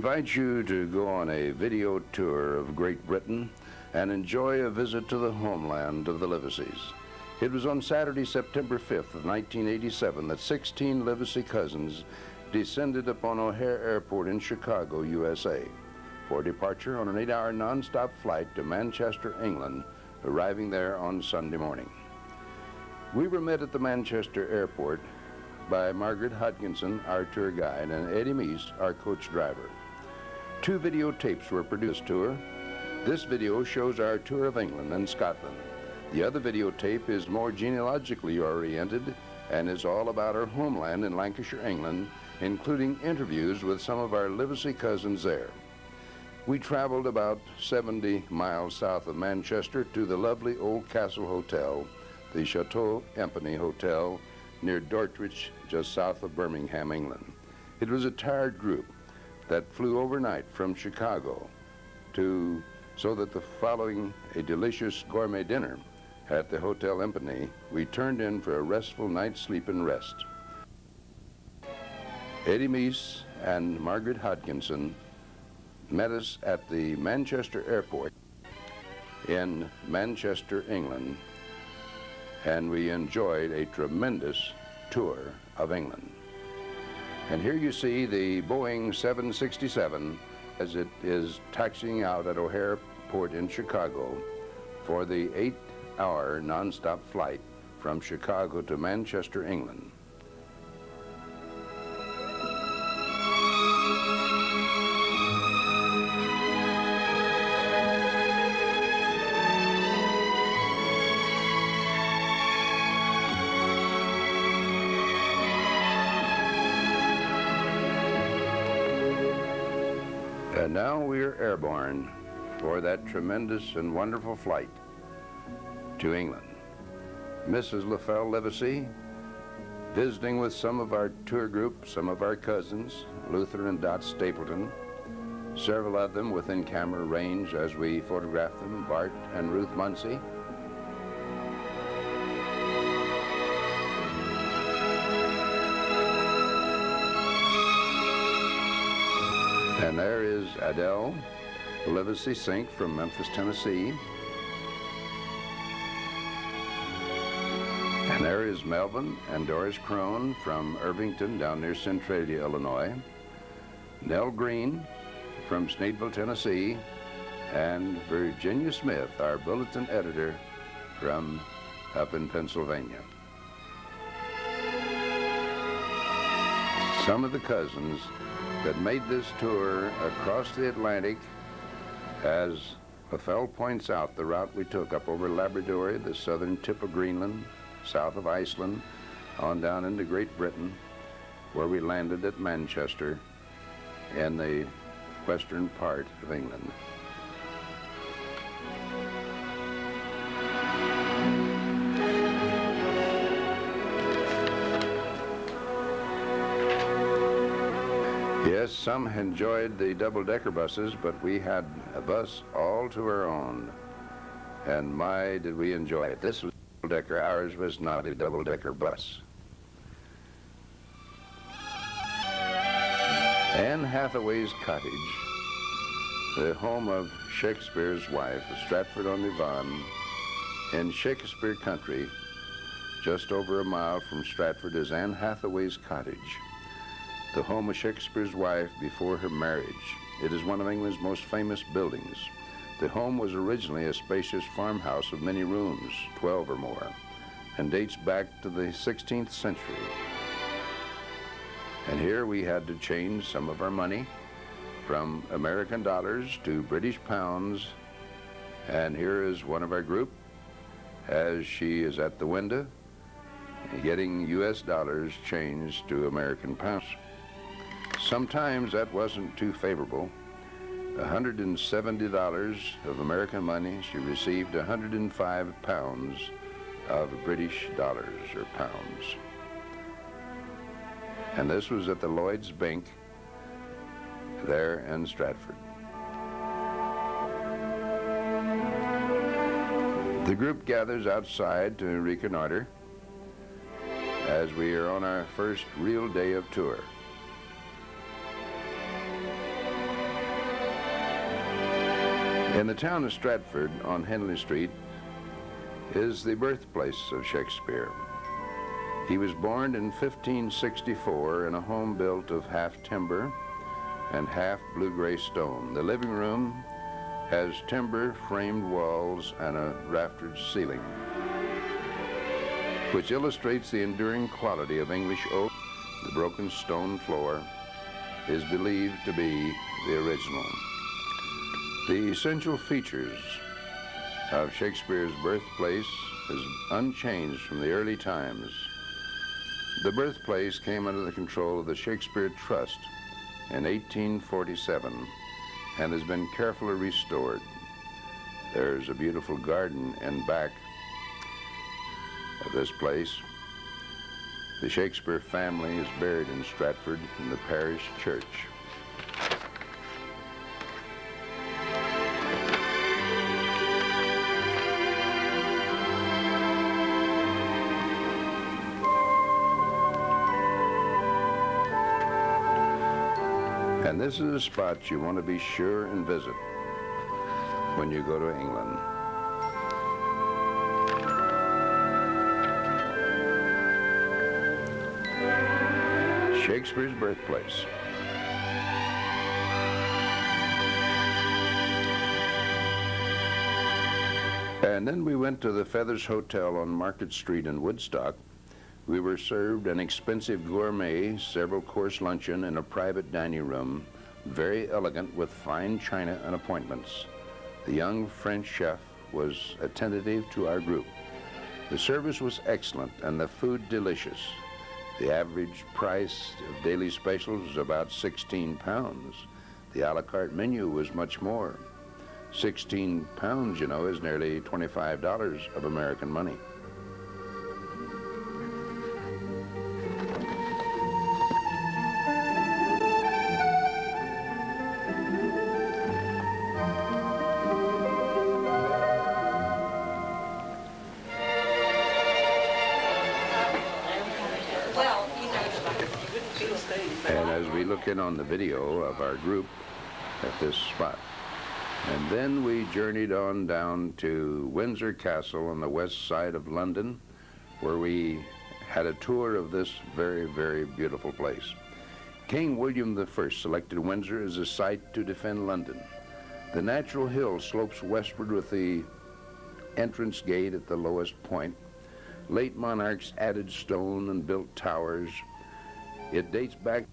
invite you to go on a video tour of Great Britain and enjoy a visit to the homeland of the Livesays. It was on Saturday, September 5th of 1987 that 16 Livesay cousins descended upon O'Hare Airport in Chicago, USA, for departure on an 8-hour non-stop flight to Manchester, England, arriving there on Sunday morning. We were met at the Manchester Airport by Margaret Hodgkinson, our tour guide, and Eddie Meese, our coach driver. 2 videotapes were produced to her. This video shows our tour of England and Scotland. The other videotape is more genealogically oriented and is all about our homeland in Lancashire, England, including interviews with some of our Livesay cousins there. We traveled about 70 miles south of Manchester to the lovely old castle hotel, the Chateau Empany Hotel, near Dortwich, just south of Birmingham, England. It was a tired group that flew overnight from Chicago so that following a delicious gourmet dinner at the Hotel Empany, we turned in for a restful night's sleep and rest. Eddie Meese and Margaret Hodgkinson met us at the Manchester Airport in Manchester, England, and we enjoyed a tremendous tour of England. And here you see the Boeing 767 as it is taxiing out at O'Hare Airport in Chicago for the 8-hour non-stop flight from Chicago to Manchester, England. And now we are airborne for that tremendous and wonderful flight to England. Mrs. LaFell Livesay, visiting with some of our tour group, some of our cousins, Luther and Dot Stapleton, several of them within camera range as we photographed them, Bart and Ruth Muncie. And there is Adele Livesay Sink from Memphis, Tennessee. And there is Melvin and Doris Crone from Irvington down near Centralia, Illinois. Nell Green from Snedeville, Tennessee. And Virginia Smith, our bulletin editor from up in Pennsylvania. Some of the cousins that made this tour across the Atlantic. As LaFell points out, the route we took up over Labrador, the southern tip of Greenland, south of Iceland, on down into Great Britain, where we landed at Manchester in the western part of England. Yes, some enjoyed the double-decker buses, but we had a bus all to our own. And my, did we enjoy it. This was a double-decker. Ours was not a double-decker bus. Anne Hathaway's cottage, the home of Shakespeare's wife, Stratford-on-Avon, in Shakespeare country, just over a mile from Stratford, is Anne Hathaway's cottage, the home of Shakespeare's wife before her marriage. It is one of England's most famous buildings. The home was originally a spacious farmhouse of many rooms, 12 or more, and dates back to the 16th century. And here we had to change some of our money from American dollars to British pounds. And here is one of our group as she is at the window getting US dollars changed to American pounds. Sometimes that wasn't too favorable. $170 of American money, she received 105 pounds of British dollars or pounds. And this was at the Lloyd's Bank there in Stratford. The group gathers outside to reconnoiter as we are on our first real day of tour. In the town of Stratford on Henley Street is the birthplace of Shakespeare. He was born in 1564 in a home built of half timber and half blue-gray stone. The living room has timber framed walls and a raftered ceiling, which illustrates the enduring quality of English oak. The broken stone floor is believed to be the original. The essential features of Shakespeare's birthplace is unchanged from the early times. The birthplace came under the control of the Shakespeare Trust in 1847 and has been carefully restored. There's a beautiful garden in back of this place. The Shakespeare family is buried in Stratford in the parish church. And this is a spot you want to be sure and visit when you go to England. Shakespeare's birthplace. And then we went to the Feathers Hotel on Market Street in Woodstock. We were served an expensive gourmet, several-course luncheon in a private dining room, very elegant with fine china and appointments. The young French chef was attentive to our group. The service was excellent and the food delicious. The average price of daily specials was about 16 pounds. The a la carte menu was much more. 16 pounds, you know, is nearly $25 of American money. And as we look in on the video of our group at this spot. And then we journeyed on down to Windsor Castle on the west side of London, where we had a tour of this very, very beautiful place. King William I selected Windsor as a site to defend London. The natural hill slopes westward with the entrance gate at the lowest point. Late monarchs added stone and built towers. It dates back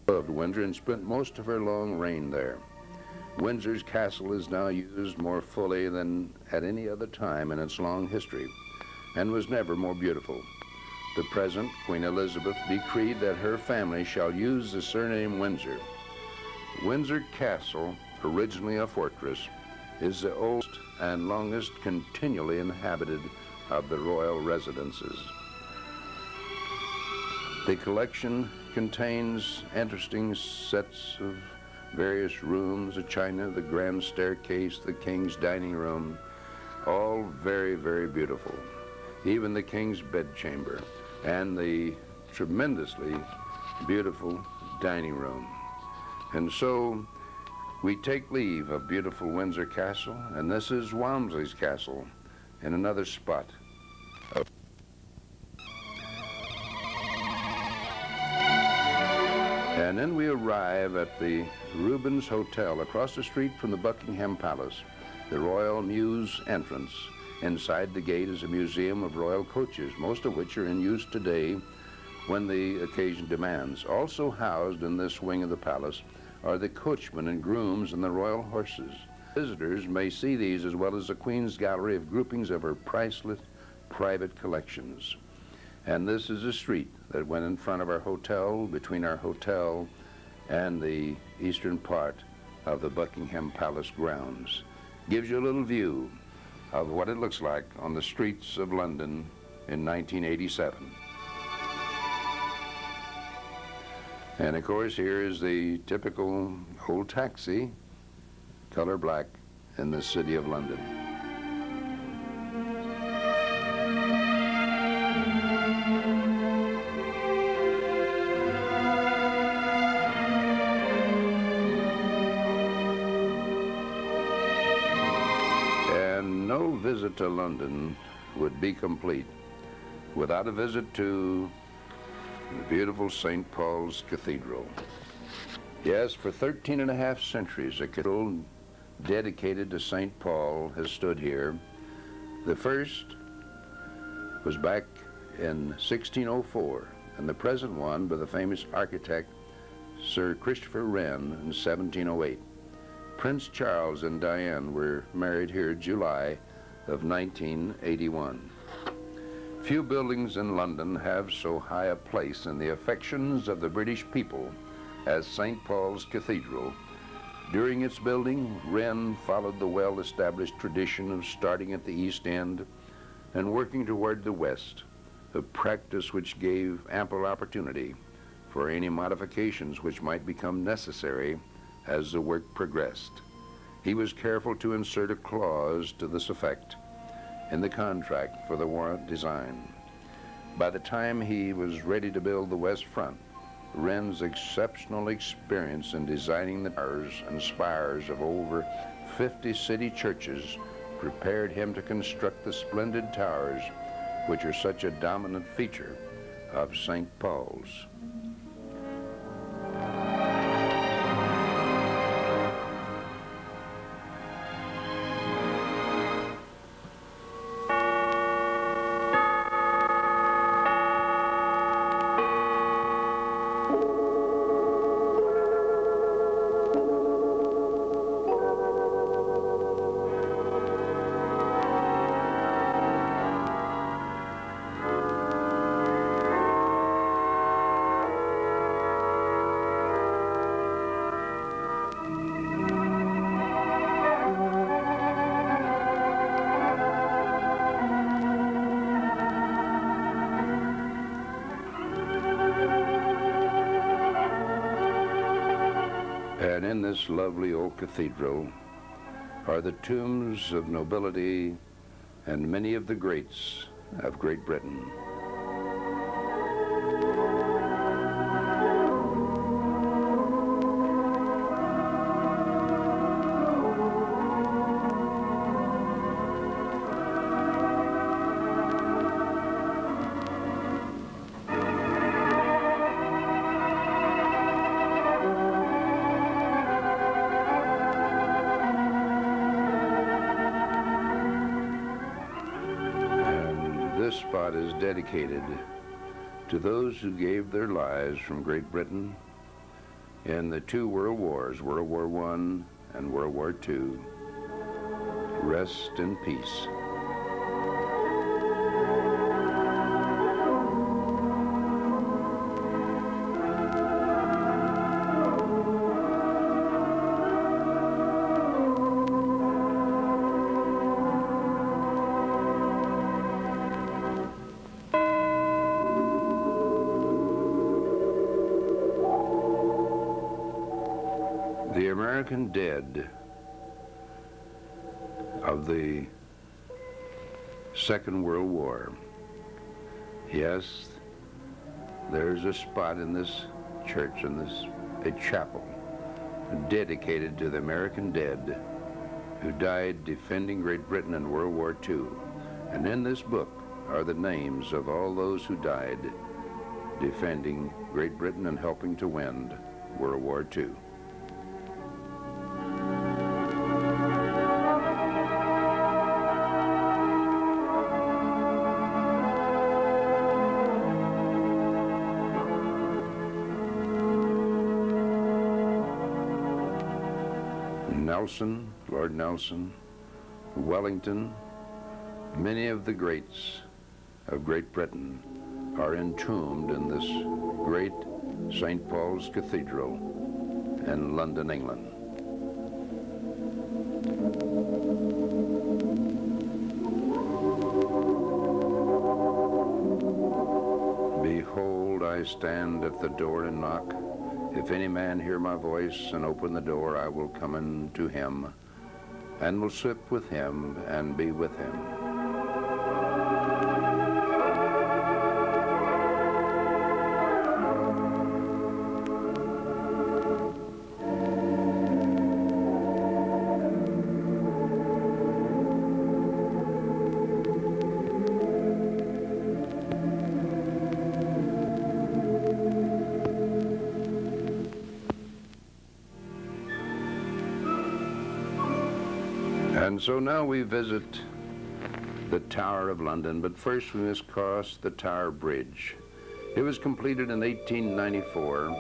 loved Windsor and spent most of her long reign there. Windsor's castle is now used more fully than at any other time in its long history and was never more beautiful. The present Queen Elizabeth decreed that her family shall use the surname Windsor. Windsor Castle, originally a fortress, is the oldest and longest continually inhabited of the royal residences. The collection contains interesting sets of various rooms, the china, the grand staircase, the king's dining room, all very, very beautiful. Even the king's bedchamber and the tremendously beautiful dining room. And so we take leave of beautiful Windsor Castle, and this is Walmesley's Castle in another spot. And then we arrive at the Rubens Hotel across the street from the Buckingham Palace, the Royal Mews entrance. Inside the gate is a museum of royal coaches, most of which are in use today when the occasion demands. Also housed in this wing of the palace are the coachmen and grooms and the royal horses. Visitors may see these as well as the Queen's gallery of groupings of her priceless private collections. And this is a street that went in front of our hotel, between our hotel and the eastern part of the Buckingham Palace grounds. Gives you a little view of what it looks like on the streets of London in 1987. And of course, here is the typical old taxi, color black, in the city of London. visit to London would be complete without a visit to the beautiful St. Paul's Cathedral. Yes, for 13 and a half centuries, a cathedral dedicated to St. Paul has stood here. The first was back in 1604, and the present one by the famous architect Sir Christopher Wren in 1708. Prince Charles and Diane were married here July of 1981. Few buildings in London have so high a place in the affections of the British people as St. Paul's Cathedral. During its building, Wren followed the well-established tradition of starting at the east end and working toward the west, a practice which gave ample opportunity for any modifications which might become necessary as the work progressed. He was careful to insert a clause to this effect in the contract for the warrant design. By the time he was ready to build the west front, Wren's exceptional experience in designing the towers and spires of over 50 city churches prepared him to construct the splendid towers which are such a dominant feature of St. Paul's. And in this lovely old cathedral are the tombs of nobility and many of the greats of Great Britain. This spot is dedicated to those who gave their lives from Great Britain in the two world wars, World War I and World War II. Rest in peace. The American dead of the Second World War. Yes, there's a spot in this church, a chapel, dedicated to the American dead who died defending Great Britain in World War II. And in this book are the names of all those who died defending Great Britain and helping to win World War II. Nelson, Lord Nelson, Wellington, many of the greats of Great Britain are entombed in this great St. Paul's Cathedral in London, England. Behold, I stand at the door and knock. If any man hear my voice and open the door, I will come in to him and will sup with him and be with him. And so now we visit the Tower of London, but first we must cross the Tower Bridge. It was completed in 1894.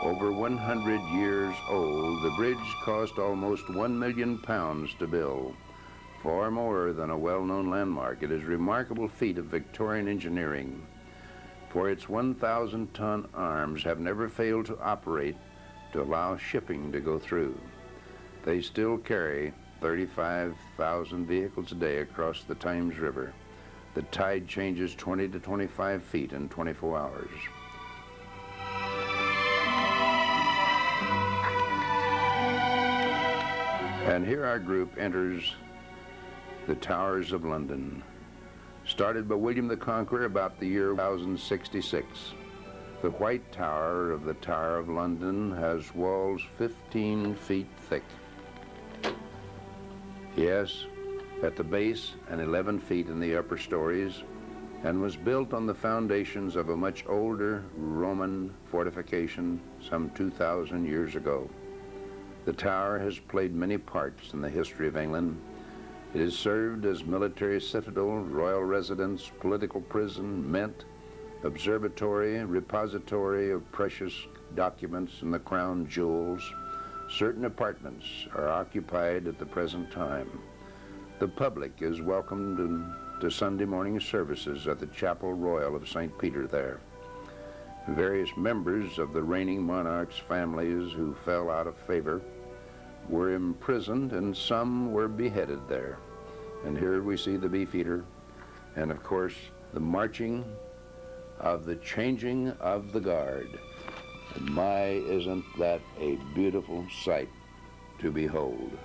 Over 100 years old, the bridge cost almost £1 million to build, far more than a well-known landmark. It is a remarkable feat of Victorian engineering, for its 1,000-ton arms have never failed to operate to allow shipping to go through. They still carry 35,000 vehicles a day across the Thames River. The tide changes 20 to 25 feet in 24 hours. And here our group enters the Towers of London, started by William the Conqueror about the year 1066. The White Tower of the Tower of London has walls 15 feet thick. Yes, at the base and 11 feet in the upper stories, and was built on the foundations of a much older Roman fortification some 2,000 years ago. The tower has played many parts in the history of England. It has served as military citadel, royal residence, political prison, mint, observatory, repository of precious documents and the crown jewels. Certain apartments are occupied at the present time. The public is welcomed to Sunday morning services at the Chapel Royal of St. Peter there. Various members of the reigning monarch's families who fell out of favor were imprisoned, and some were beheaded there. And here we see the Beefeater, and of course the marching of the changing of the guard. And my, isn't that a beautiful sight to behold?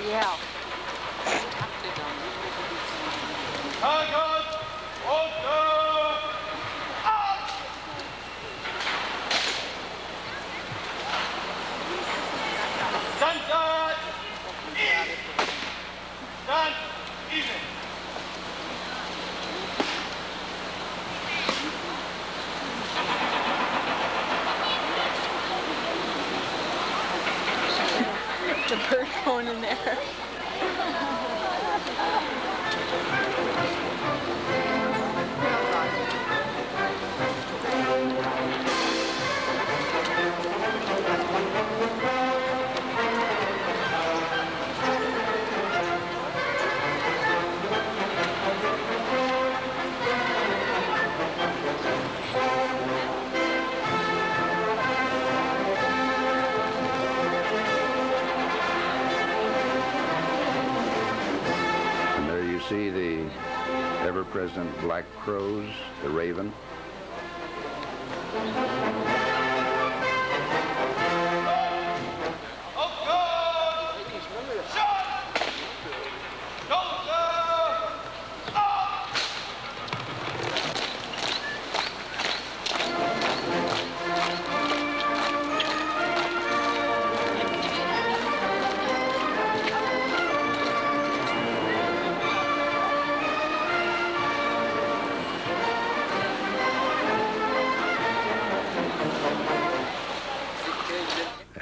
Yeah. The bird going in there. See the ever-present black crows, the raven.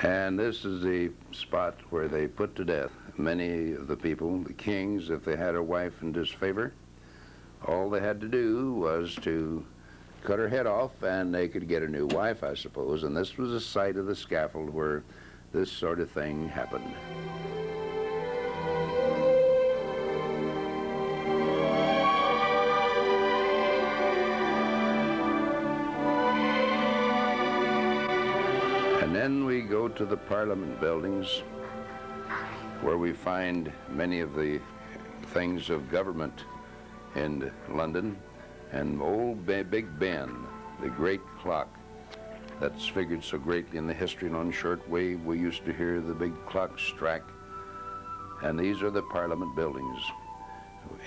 And this is the spot where they put to death many of the people, the kings, if they had a wife in disfavor. All they had to do was to cut her head off and they could get a new wife, I suppose. And this was the site of the scaffold where this sort of thing happened. And then we go to the Parliament buildings, where we find many of the things of government in London, and old Big Ben, the great clock that's figured so greatly in the history, and on shortwave we used to hear the big clock strike. And these are the Parliament buildings.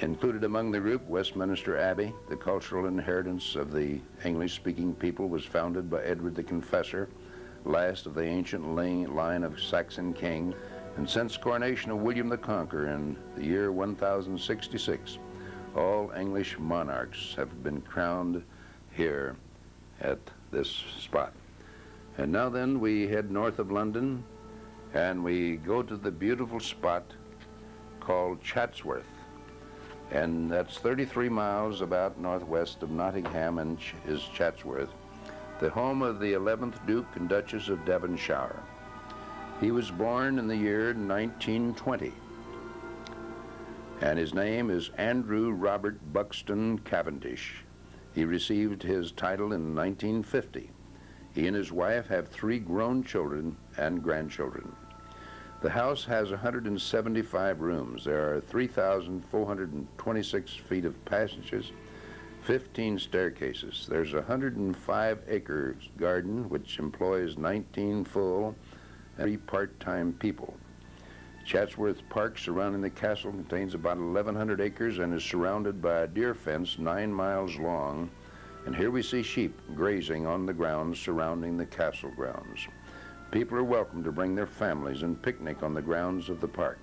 Included among the group, Westminster Abbey. The cultural inheritance of the English-speaking people was founded by Edward the Confessor, last of the ancient line of Saxon kings. And since coronation of William the Conqueror in the year 1066, all English monarchs have been crowned here at this spot. And now then, we head north of London, and we go to the beautiful spot called Chatsworth. And that's 33 miles about northwest of Nottingham, and is Chatsworth, the home of the 11th Duke and Duchess of Devonshire. He was born in the year 1920, and his name is Andrew Robert Buxton Cavendish. He received his title in 1950. He and his wife have 3 grown children and grandchildren. The house has 175 rooms. There are 3,426 feet of passages, 15 staircases. There's a 105-acre garden which employs 19 full and 3 part-time people. Chatsworth Park surrounding the castle contains about 1,100 acres and is surrounded by a deer fence 9 miles long. And here we see sheep grazing on the grounds surrounding the castle grounds. People are welcome to bring their families and picnic on the grounds of the park.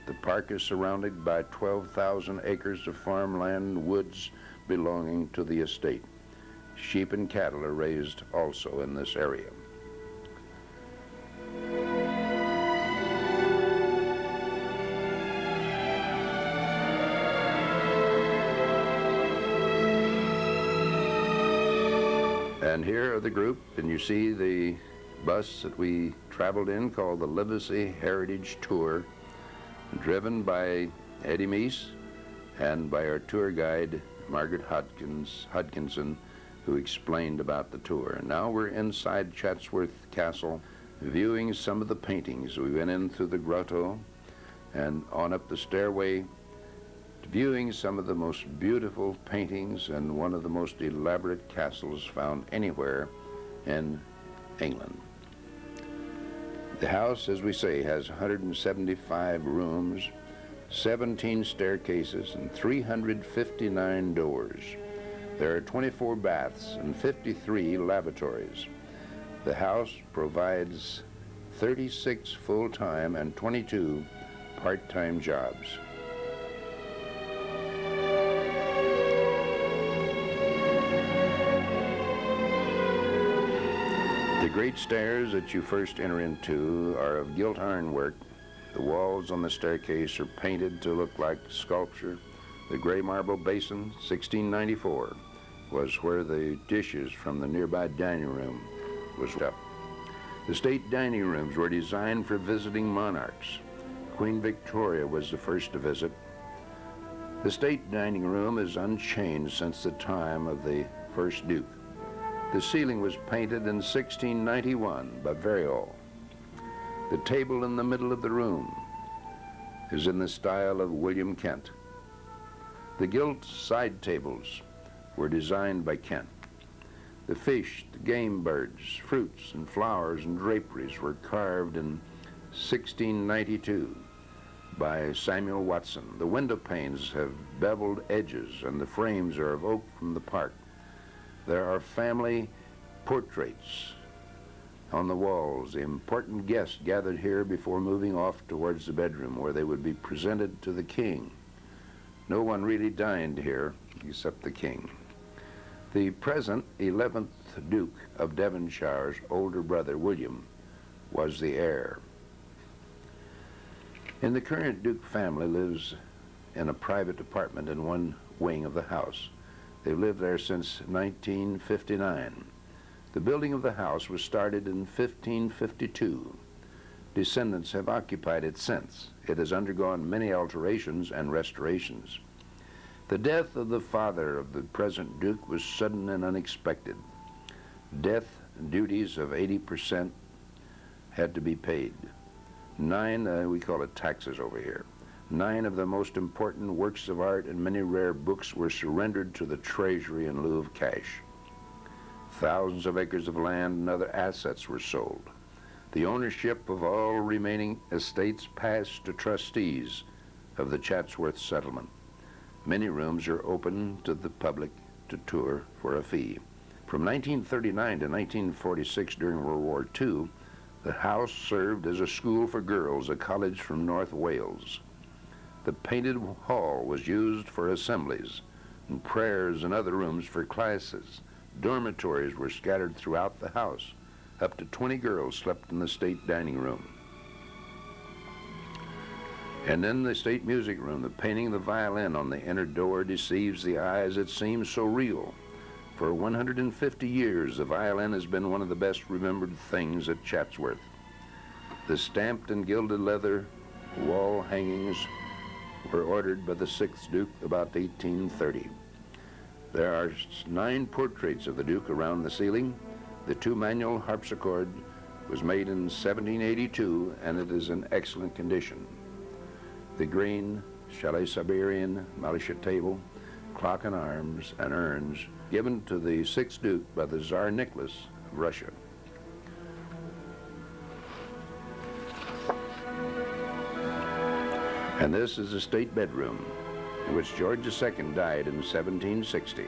The park is surrounded by 12,000 acres of farmland and woods belonging to the estate. Sheep and cattle are raised also in this area. And here are the group, and you see the bus that we traveled in called the Livesay Heritage Tour, driven by Eddie Meese and by our tour guide, Margaret Hodkinson, who explained about the tour. And now we're inside Chatsworth Castle, viewing some of the paintings. We went in through the grotto and on up the stairway, viewing some of the most beautiful paintings and one of the most elaborate castles found anywhere in England. The house, as we say, has 175 rooms, 17 staircases, and 359 doors. There are 24 baths and 53 lavatories. The house provides 36 full-time and 22 part-time jobs. The great stairs that you first enter into are of gilt ironwork. The walls on the staircase are painted to look like sculpture. The gray marble basin, 1694, was where the dishes from the nearby dining room was up. The state dining rooms were designed for visiting monarchs. Queen Victoria was the first to visit. The state dining room is unchanged since the time of the first Duke. The ceiling was painted in 1691 by Verriol. The table in the middle of the room is in the style of William Kent. The gilt side tables were designed by Kent. The fish, the game birds, fruits and flowers and draperies were carved in 1692 by Samuel Watson. The window panes have beveled edges and the frames are of oak from the park. There are family portraits on the walls. The important guests gathered here before moving off towards the bedroom where they would be presented to the king. No one really dined here except the king. The present 11th Duke of Devonshire's older brother, William, was the heir. And the current Duke family lives in a private apartment in one wing of the house. They've lived there since 1959. The building of the house was started in 1552. descendants have occupied it since. It has undergone many alterations and restorations. The death of the father of the present Duke was sudden and unexpected. Death duties of 80% had to be paid. We call it taxes over here. 9 of the most important works of art and many rare books were surrendered to the treasury in lieu of cash. Thousands of acres of land and other assets were sold. The ownership of all remaining estates passed to trustees of the Chatsworth settlement. Many rooms are open to the public to tour for a fee. From 1939 to 1946, during World War II, the house served as a school for girls, a college from North Wales. The painted hall was used for assemblies and prayers and other rooms for classes. Dormitories were scattered throughout the house. Up to 20 girls slept in the state dining room. And in the state music room, the painting of the violin on the inner door deceives the eyes. It seems so real. For 150 years, the violin has been one of the best remembered things at Chatsworth. The stamped and gilded leather wall hangings were ordered by the 6th Duke about 1830. There are 9 portraits of the Duke around the ceiling. The 2-manual harpsichord was made in 1782, and it is in excellent condition. The green Chalet Siberian Malisha table, clock and arms, and urns given to the 6th Duke by the Tsar Nicholas of Russia. And this is the state bedroom in which George II died in 1760.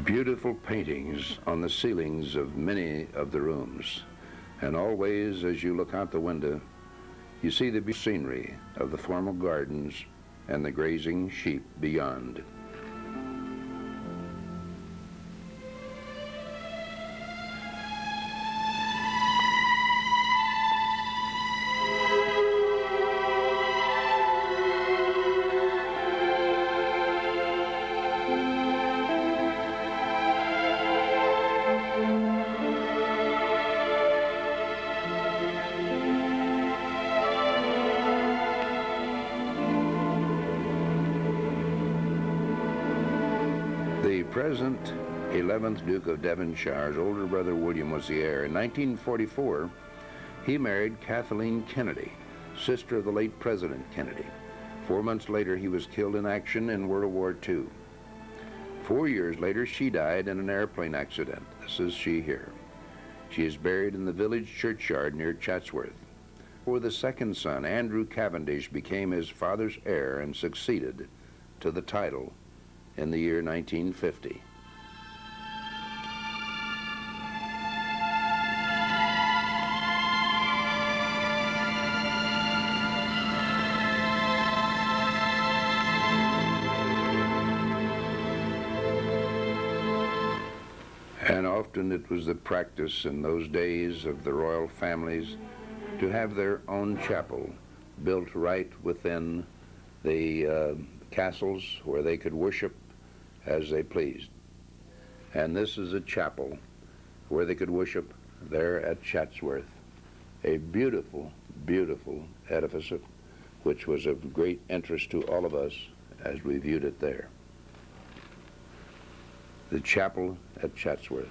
Beautiful paintings on the ceilings of many of the rooms, and always as you look out the window, you see the scenery of the formal gardens and the grazing sheep beyond. The present 11th Duke of Devonshire's older brother William was the heir. In 1944, he married Kathleen Kennedy, sister of the late President Kennedy. 4 months later, he was killed in action in World War II. 4 years later, she died in an airplane accident. This is she here. She is buried in the village churchyard near Chatsworth. For the second son, Andrew Cavendish, became his father's heir and succeeded to the title in the year 1950. And often it was the practice in those days of the royal families to have their own chapel built right within the castles where they could worship as they pleased. And this is a chapel where they could worship there at Chatsworth. A beautiful, beautiful edifice which was of great interest to all of us as we viewed it there. The chapel at Chatsworth.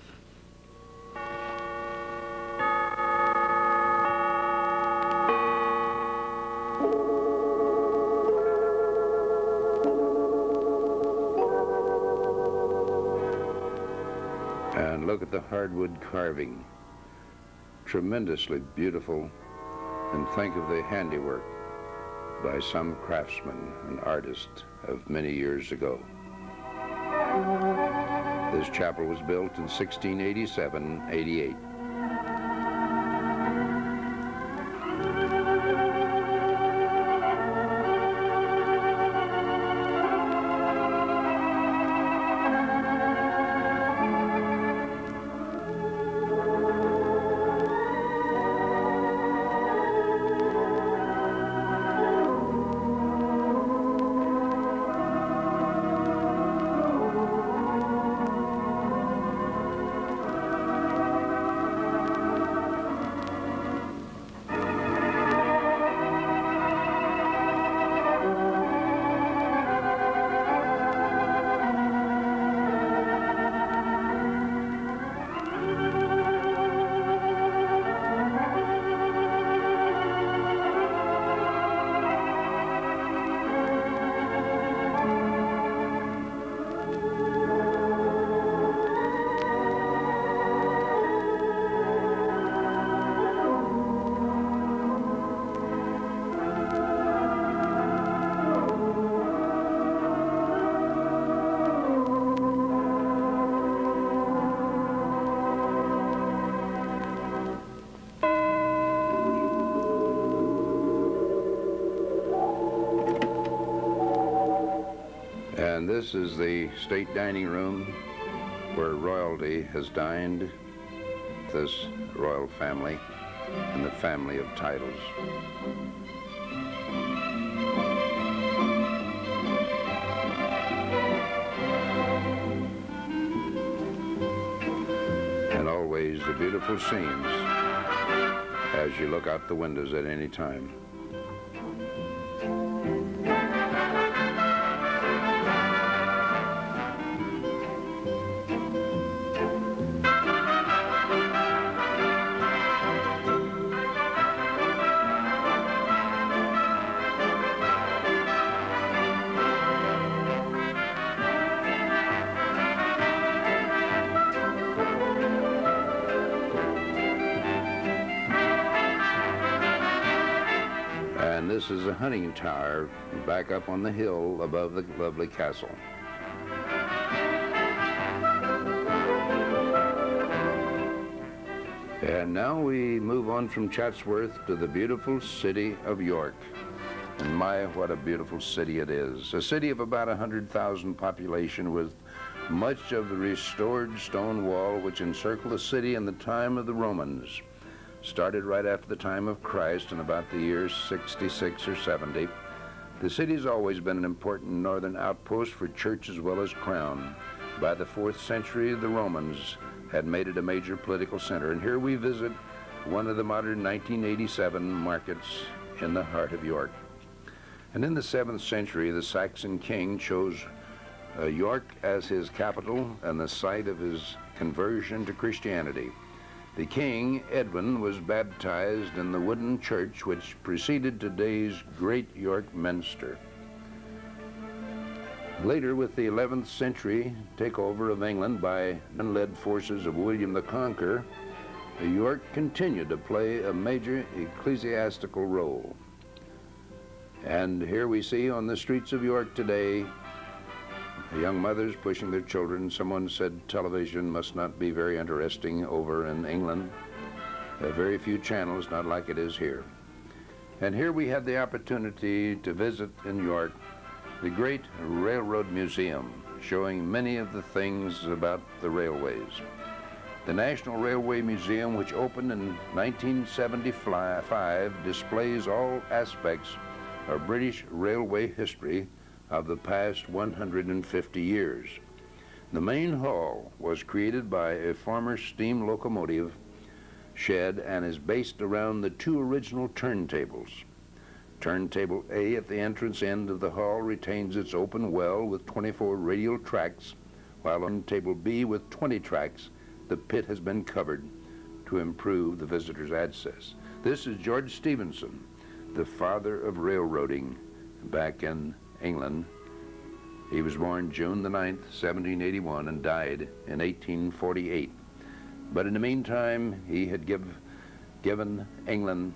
And look at the hardwood carving. Tremendously beautiful. And think of the handiwork by some craftsman and artist of many years ago. This chapel was built in 1687-88. And this is the state dining room where royalty has dined, this royal family and the family of titles. And always the beautiful scenes as you look out the windows at any time. And this is a hunting tower back up on the hill above the lovely castle. And now we move on from Chatsworth to the beautiful city of York. And my, what a beautiful city it is. A city of about 100,000 population with much of the restored stone wall which encircled the city in the time of the Romans. Started right after the time of Christ in about the year 66 or 70. The city's always been an important northern outpost for church as well as crown. By the 4th century, the Romans had made it a major political center. And here we visit one of the modern 1987 markets in the heart of York. And in the 7th century, the Saxon king chose York as his capital and the site of his conversion to Christianity. The king, Edwin, was baptized in the wooden church which preceded today's Great York Minster. Later, with the 11th century takeover of England by unled forces of William the Conqueror, York continued to play a major ecclesiastical role. And here we see on the streets of York today young mothers pushing their children. Someone said television must not be very interesting over in England. Very few channels, not like it is here. And here we had the opportunity to visit in York the great Railroad Museum, showing many of the things about the railways. The National Railway Museum, which opened in 1975, displays all aspects of British railway history of the past 150 years. The main hall was created by a former steam locomotive shed and is based around the 2 original turntables. Turntable A at the entrance end of the hall retains its open well with 24 radial tracks, while on table B with 20 tracks, the pit has been covered to improve the visitor's access. This is George Stephenson, the father of railroading back in England. He was born June the 9th, 1781, and died in 1848. But in the meantime, he had given England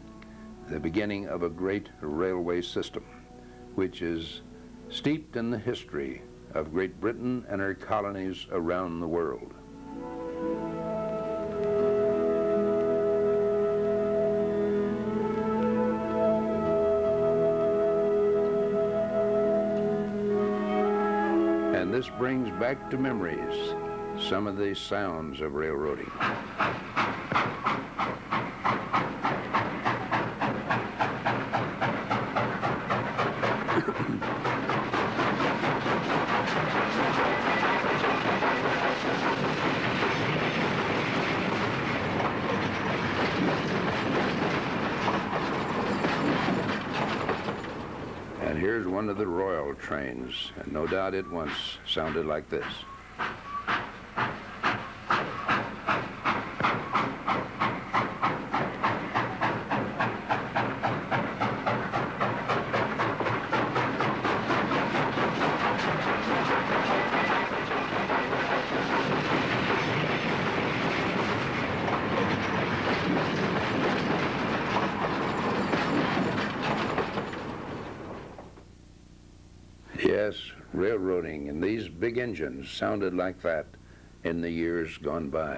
the beginning of a great railway system, which is steeped in the history of Great Britain and her colonies around the world. And this brings back to memories some of the sounds of railroading. And here's one of the Royal trains, and no doubt it once sounded like this. Yes, railroading and these big engines sounded like that in the years gone by.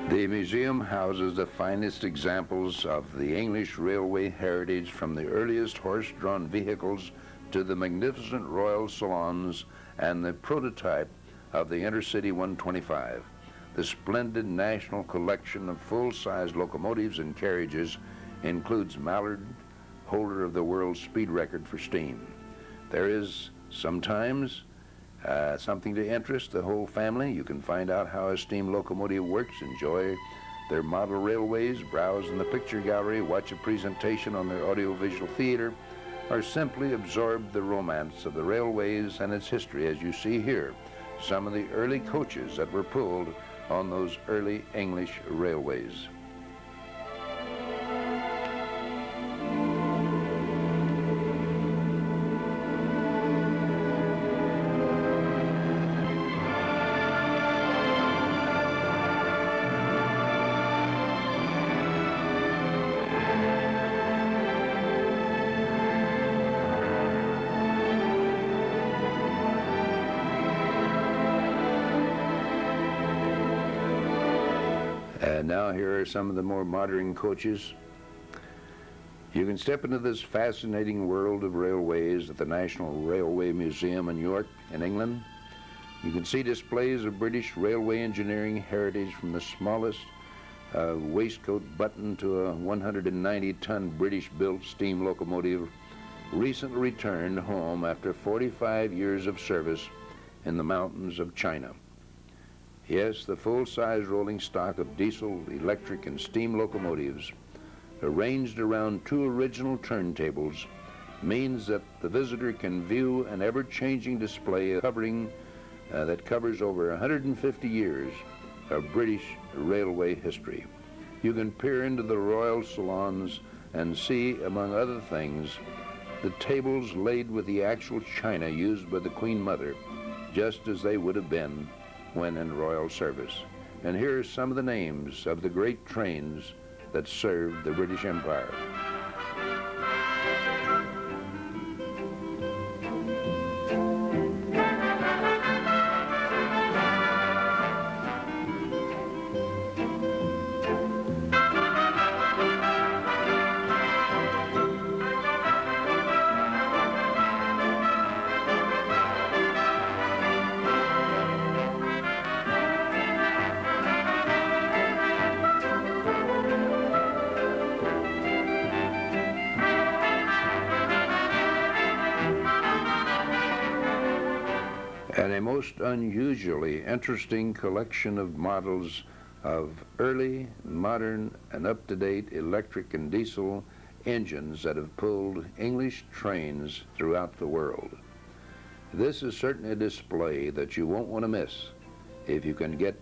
The museum houses the finest examples of the English railway heritage, from the earliest horse-drawn vehicles to the magnificent royal salons and the prototype of the Intercity 125. The splendid national collection of full-size locomotives and carriages includes Mallard, holder of the world speed record for steam. There is sometimes something to interest the whole family. You can find out how a steam locomotive works, enjoy their model railways, browse in the picture gallery, watch a presentation on their audiovisual theater, or simply absorb the romance of the railways and its history, as you see here some of the early coaches that were pulled on those early English railways. And now here are some of the more modern coaches. You can step into this fascinating world of railways at the National Railway Museum in York, in England. You can see displays of British railway engineering heritage, from the smallest waistcoat button to a 190-ton British-built steam locomotive recently returned home after 45 years of service in the mountains of China. Yes, the full-size rolling stock of diesel, electric, and steam locomotives, arranged around two original turntables, means that the visitor can view an ever-changing display that covers over 150 years of British railway history. You can peer into the royal salons and see, among other things, the tables laid with the actual china used by the Queen Mother, just as they would have been when in royal service. And here are some of the names of the great trains that served the British Empire. And a most unusually interesting collection of models of early, modern, and up-to-date electric and diesel engines that have pulled English trains throughout the world. This is certainly a display that you won't want to miss if you can get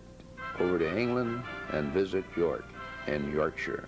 over to England and visit York in Yorkshire.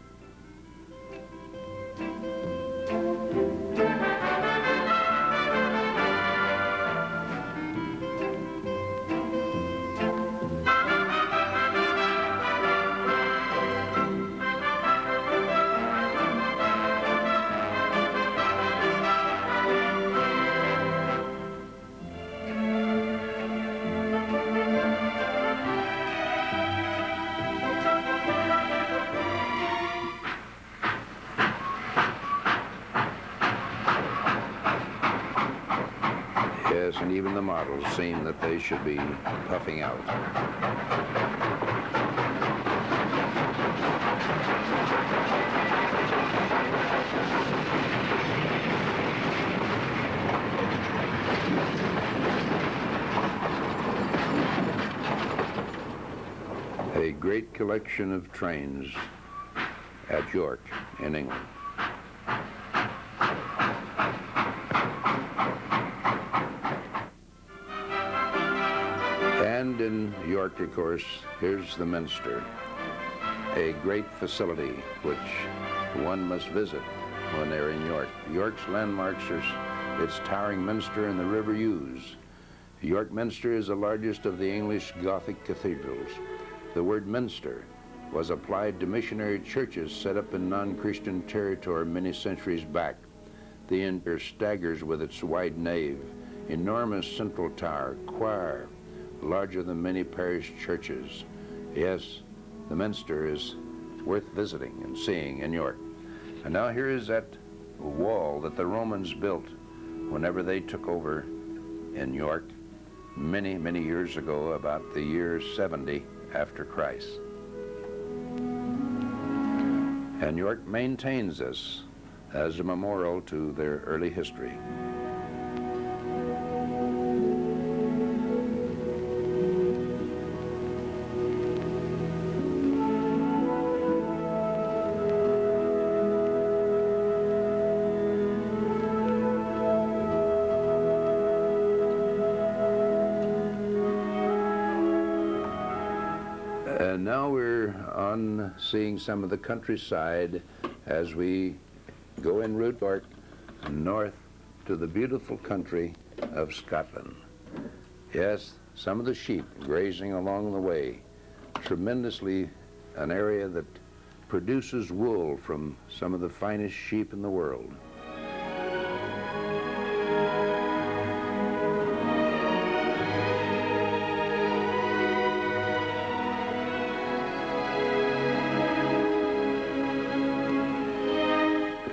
and even the models seem that they should be puffing out. A great collection of trains at York in England. And in York, of course, here's the Minster, a great facility which one must visit when they're in York. York's landmarks are its towering Minster and the River Ouse. York Minster is the largest of the English Gothic cathedrals. The word Minster was applied to missionary churches set up in non-Christian territory many centuries back. The interior staggers with its wide nave, enormous central tower, choir, larger than many parish churches. Yes, the Minster is worth visiting and seeing in York. And now here is that wall that the Romans built whenever they took over in York many, many years ago, about the year 70 after Christ. And York maintains this as a memorial to their early history. And now we're on seeing some of the countryside as we go en route north to the beautiful country of Scotland. Yes, some of the sheep grazing along the way. Tremendously an area that produces wool from some of the finest sheep in the world.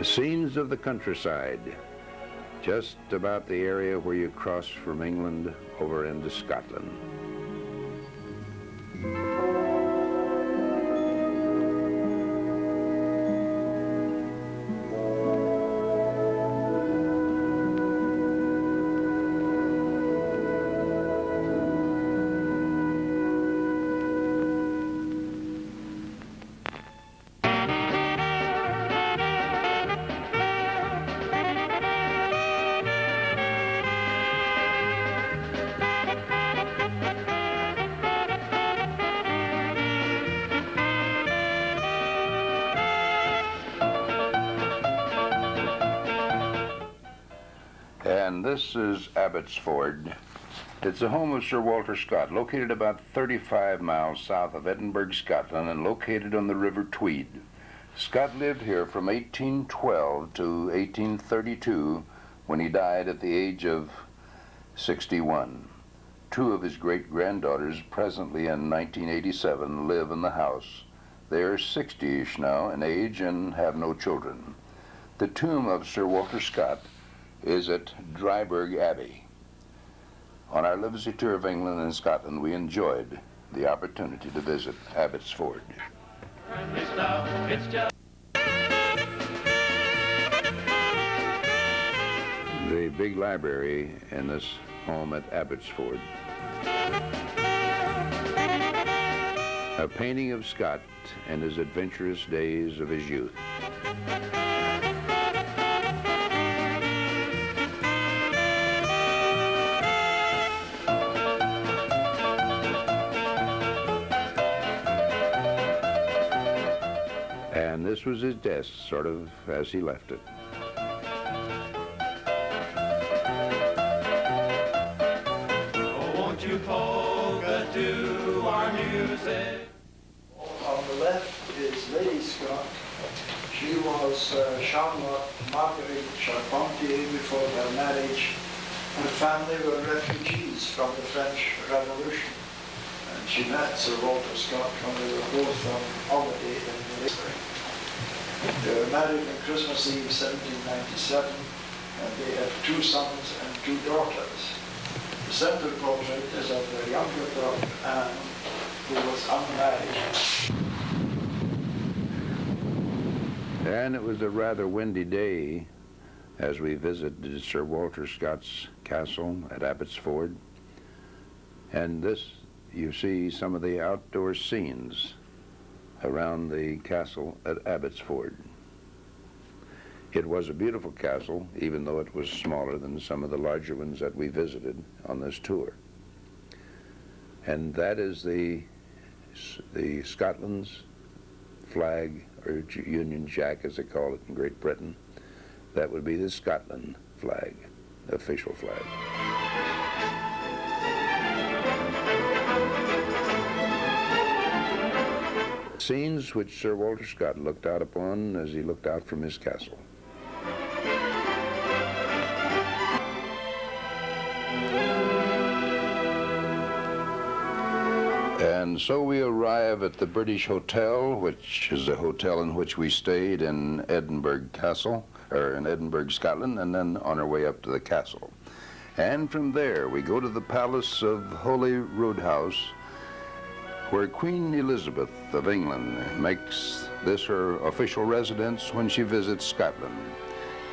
Scenes of the countryside, just about the area where you cross from England over into Scotland. And this is Abbotsford. It's the home of Sir Walter Scott, located about 35 miles south of Edinburgh, Scotland, and located on the River Tweed. Scott lived here from 1812 to 1832, when he died at the age of 61. Two of his great-granddaughters, presently in 1987, live in the house. They are 60-ish now in age and have no children. The tomb of Sir Walter Scott is at Dryburgh Abbey. On our Livesay tour of England and Scotland, we enjoyed the opportunity to visit Abbotsford. The big library in this home at Abbotsford. A painting of Scott in his adventurous days of his youth. And this was his desk, sort of as he left it. Oh, won't you polka to our music? On the left is Lady Scott. She was Charlotte Marguerite Charpentier before their marriage. Her family were refugees from the French Revolution. And she met Sir Walter Scott when they were both on holiday in the spring. They were married on Christmas Eve 1797, and they had 2 sons and 2 daughters. center portrait is of the younger daughter, Anne, who was unmarried. And it was a rather windy day as we visited Sir Walter Scott's castle at Abbotsford. And this, you see some of the outdoor scenes around the castle at Abbotsford. It was a beautiful castle, even though it was smaller than some of the larger ones that we visited on this tour. And that is the Scotland's flag, or Union Jack as they call it in Great Britain. That would be the Scotland flag, the official flag. Scenes which Sir Walter Scott looked out upon as he looked out from his castle. And so we arrive at the British Hotel, which is the hotel in which we stayed in Edinburgh Castle, or in Edinburgh, Scotland, and then on our way up to the castle. And from there we go to the Palace of Holyrood House, where Queen Elizabeth of England makes this her official residence when she visits Scotland.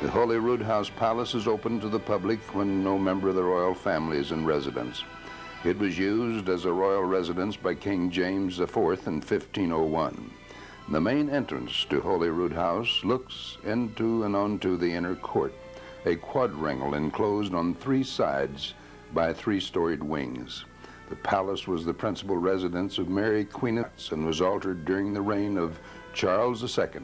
The Holyrood House Palace is open to the public when no member of the royal family is in residence. It was used as a royal residence by King James IV in 1501. The main entrance to Holyrood House looks into and onto the inner court, a quadrangle enclosed on 3 sides by 3-storied wings. The palace was the principal residence of Mary, Queen of Scots, and was altered during the reign of Charles II.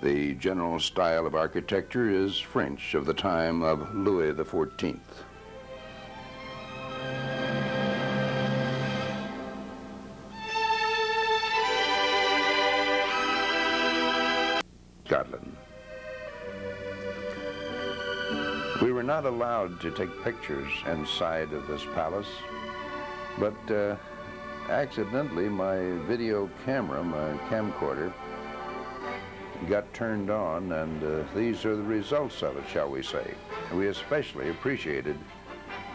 The general style of architecture is French of the time of Louis XIV. Scotland. We were not allowed to take pictures inside of this palace, but accidentally my video camera, my camcorder, got turned on, and these are the results of it, shall we say. We especially appreciated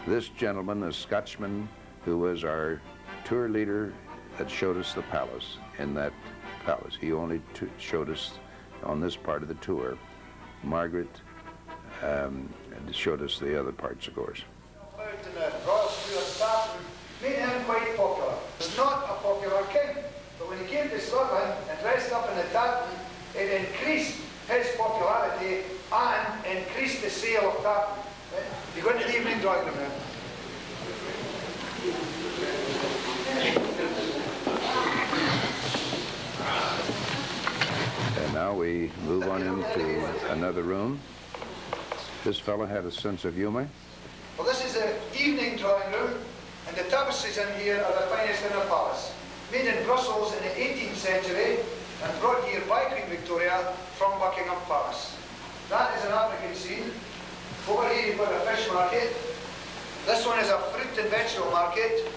this gentleman, a Scotchman, who was our tour leader that showed us the palace. In that palace, he only showed us on this part of the tour. Margaret showed us the other parts, of course. Made him quite popular. He was not a popular king, but when he came to Scotland and dressed up in the tartan, it increased his popularity and increased the sale of tartan. You go into the evening drawing room now. And now we move on into another room. This fellow had a sense of humor. Well, this is the evening drawing room, and the tapestries in here are the finest in the palace. Made in Brussels in the 18th century and brought here by Queen Victoria from Buckingham Palace. That is an African scene. Over here you've got a fish market. This one is a fruit and vegetable market.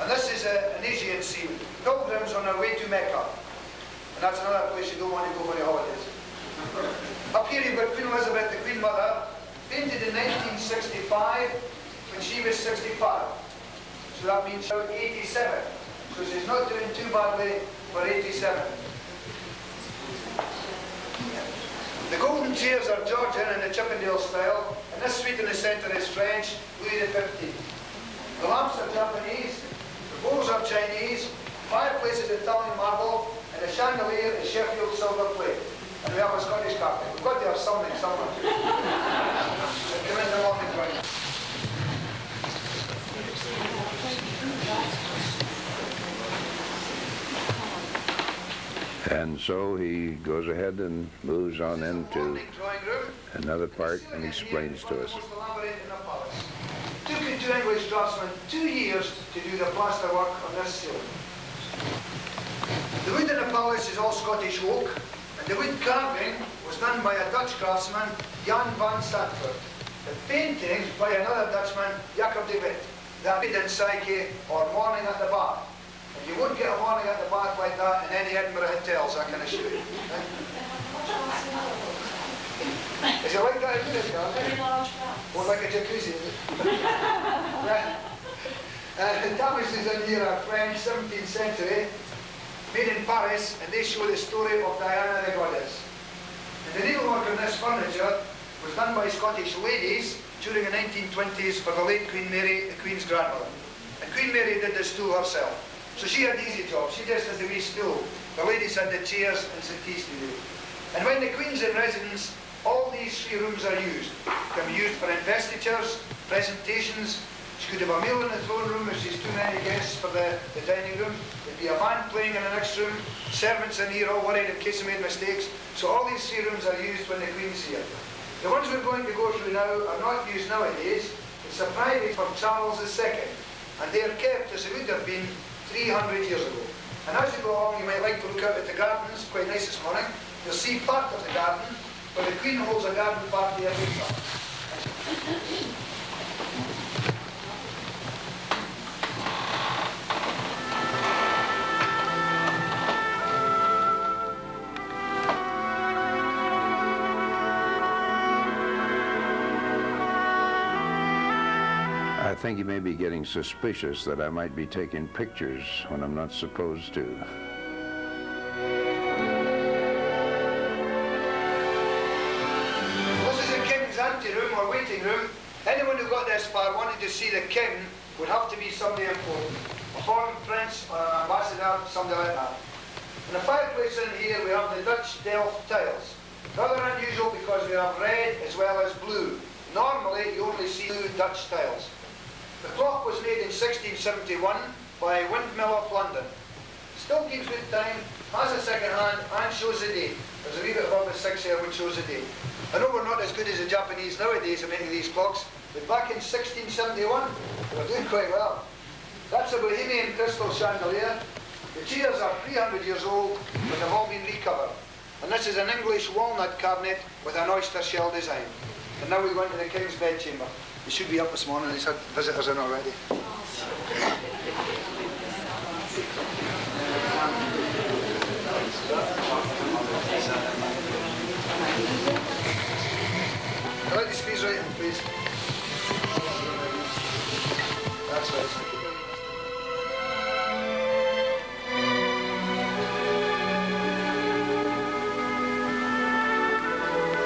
And this is an Asian scene. Pilgrims on their way to Mecca. And that's another place you don't want to go for your holidays. Up here you've got Queen Elizabeth, the Queen Mother, painted in 1965 when she was 65. So that means she's 87. So she's not doing too badly for 87. The golden chairs are Georgian in the Chippendale style, and this suite in the centre is French, Louis XV. The lamps are Japanese, the bowls are Chinese, fireplace is Italian marble, and the chandelier is Sheffield silver plate. And we have a Scottish carpet. We've got to have something somewhere. Come in the morning, right? And so he goes ahead and moves on into another part and explains to us. Took it to English draftsmen 2 years to do the plaster work on this ceiling. The wood in the palace is all Scottish oak, and the wood carving was done by a Dutch craftsman, Jan van Santvoort. The painting by another Dutchman, Jacob de Witt. That in Psyche or Morning at the Bath. And you won't get a morning at the bath like that in any Edinburgh hotels, I can assure you. Is it like that in Europe, Carl? Very large bath. Or like a jacuzzi, is it? Yeah. The tapisseries in here are French, 17th century, made in Paris, and they show the story of Diana the goddess. And the needlework on this furniture was done by Scottish ladies during the 1920s for the late Queen Mary, the Queen's grandmother. And Queen Mary did the stool herself. So she had easy job. She just has the wee stool. The ladies had the chairs and settees to do. And when the Queen's in residence, all these three rooms are used. They can be used for investitures, presentations. She could have a meal in the throne room if she's too many guests for the dining room. There'd be a band playing in the next room. Servants in here all worried in case they made mistakes. So all these three rooms are used when the Queen's here. The ones we're going to go through now are not used nowadays. It's a private from Charles II. And they are kept as it would have been 300 years ago. And as you go along, you might like to look out at the gardens. Quite nice this morning. You'll see part of the garden where the Queen holds a garden party every summer. I think you may be getting suspicious that I might be taking pictures when I'm not supposed to. This is the King's anteroom or waiting room. Anyone who got this far wanted to see the King would have to be somebody important. A foreign prince or an ambassador, somebody like that. In the fireplace in here we have the Dutch Delft tiles. Rather unusual because we have red as well as blue. Normally you only see blue Dutch tiles. The clock was made in 1671 by Windmill of London. Still keeps good time, has a second hand and shows the date. There's a wee bit above the 6 here which shows the date. I know we're not as good as the Japanese nowadays at making these clocks, but back in 1671 they were doing quite well. That's a Bohemian crystal chandelier. The chairs are 300 years old but have all been recovered. And this is an English walnut cabinet with an oyster shell design. And now we go into the King's bedchamber. He should be up this morning, he's had visitors in already. I'd like to squeeze right in, please. That's right.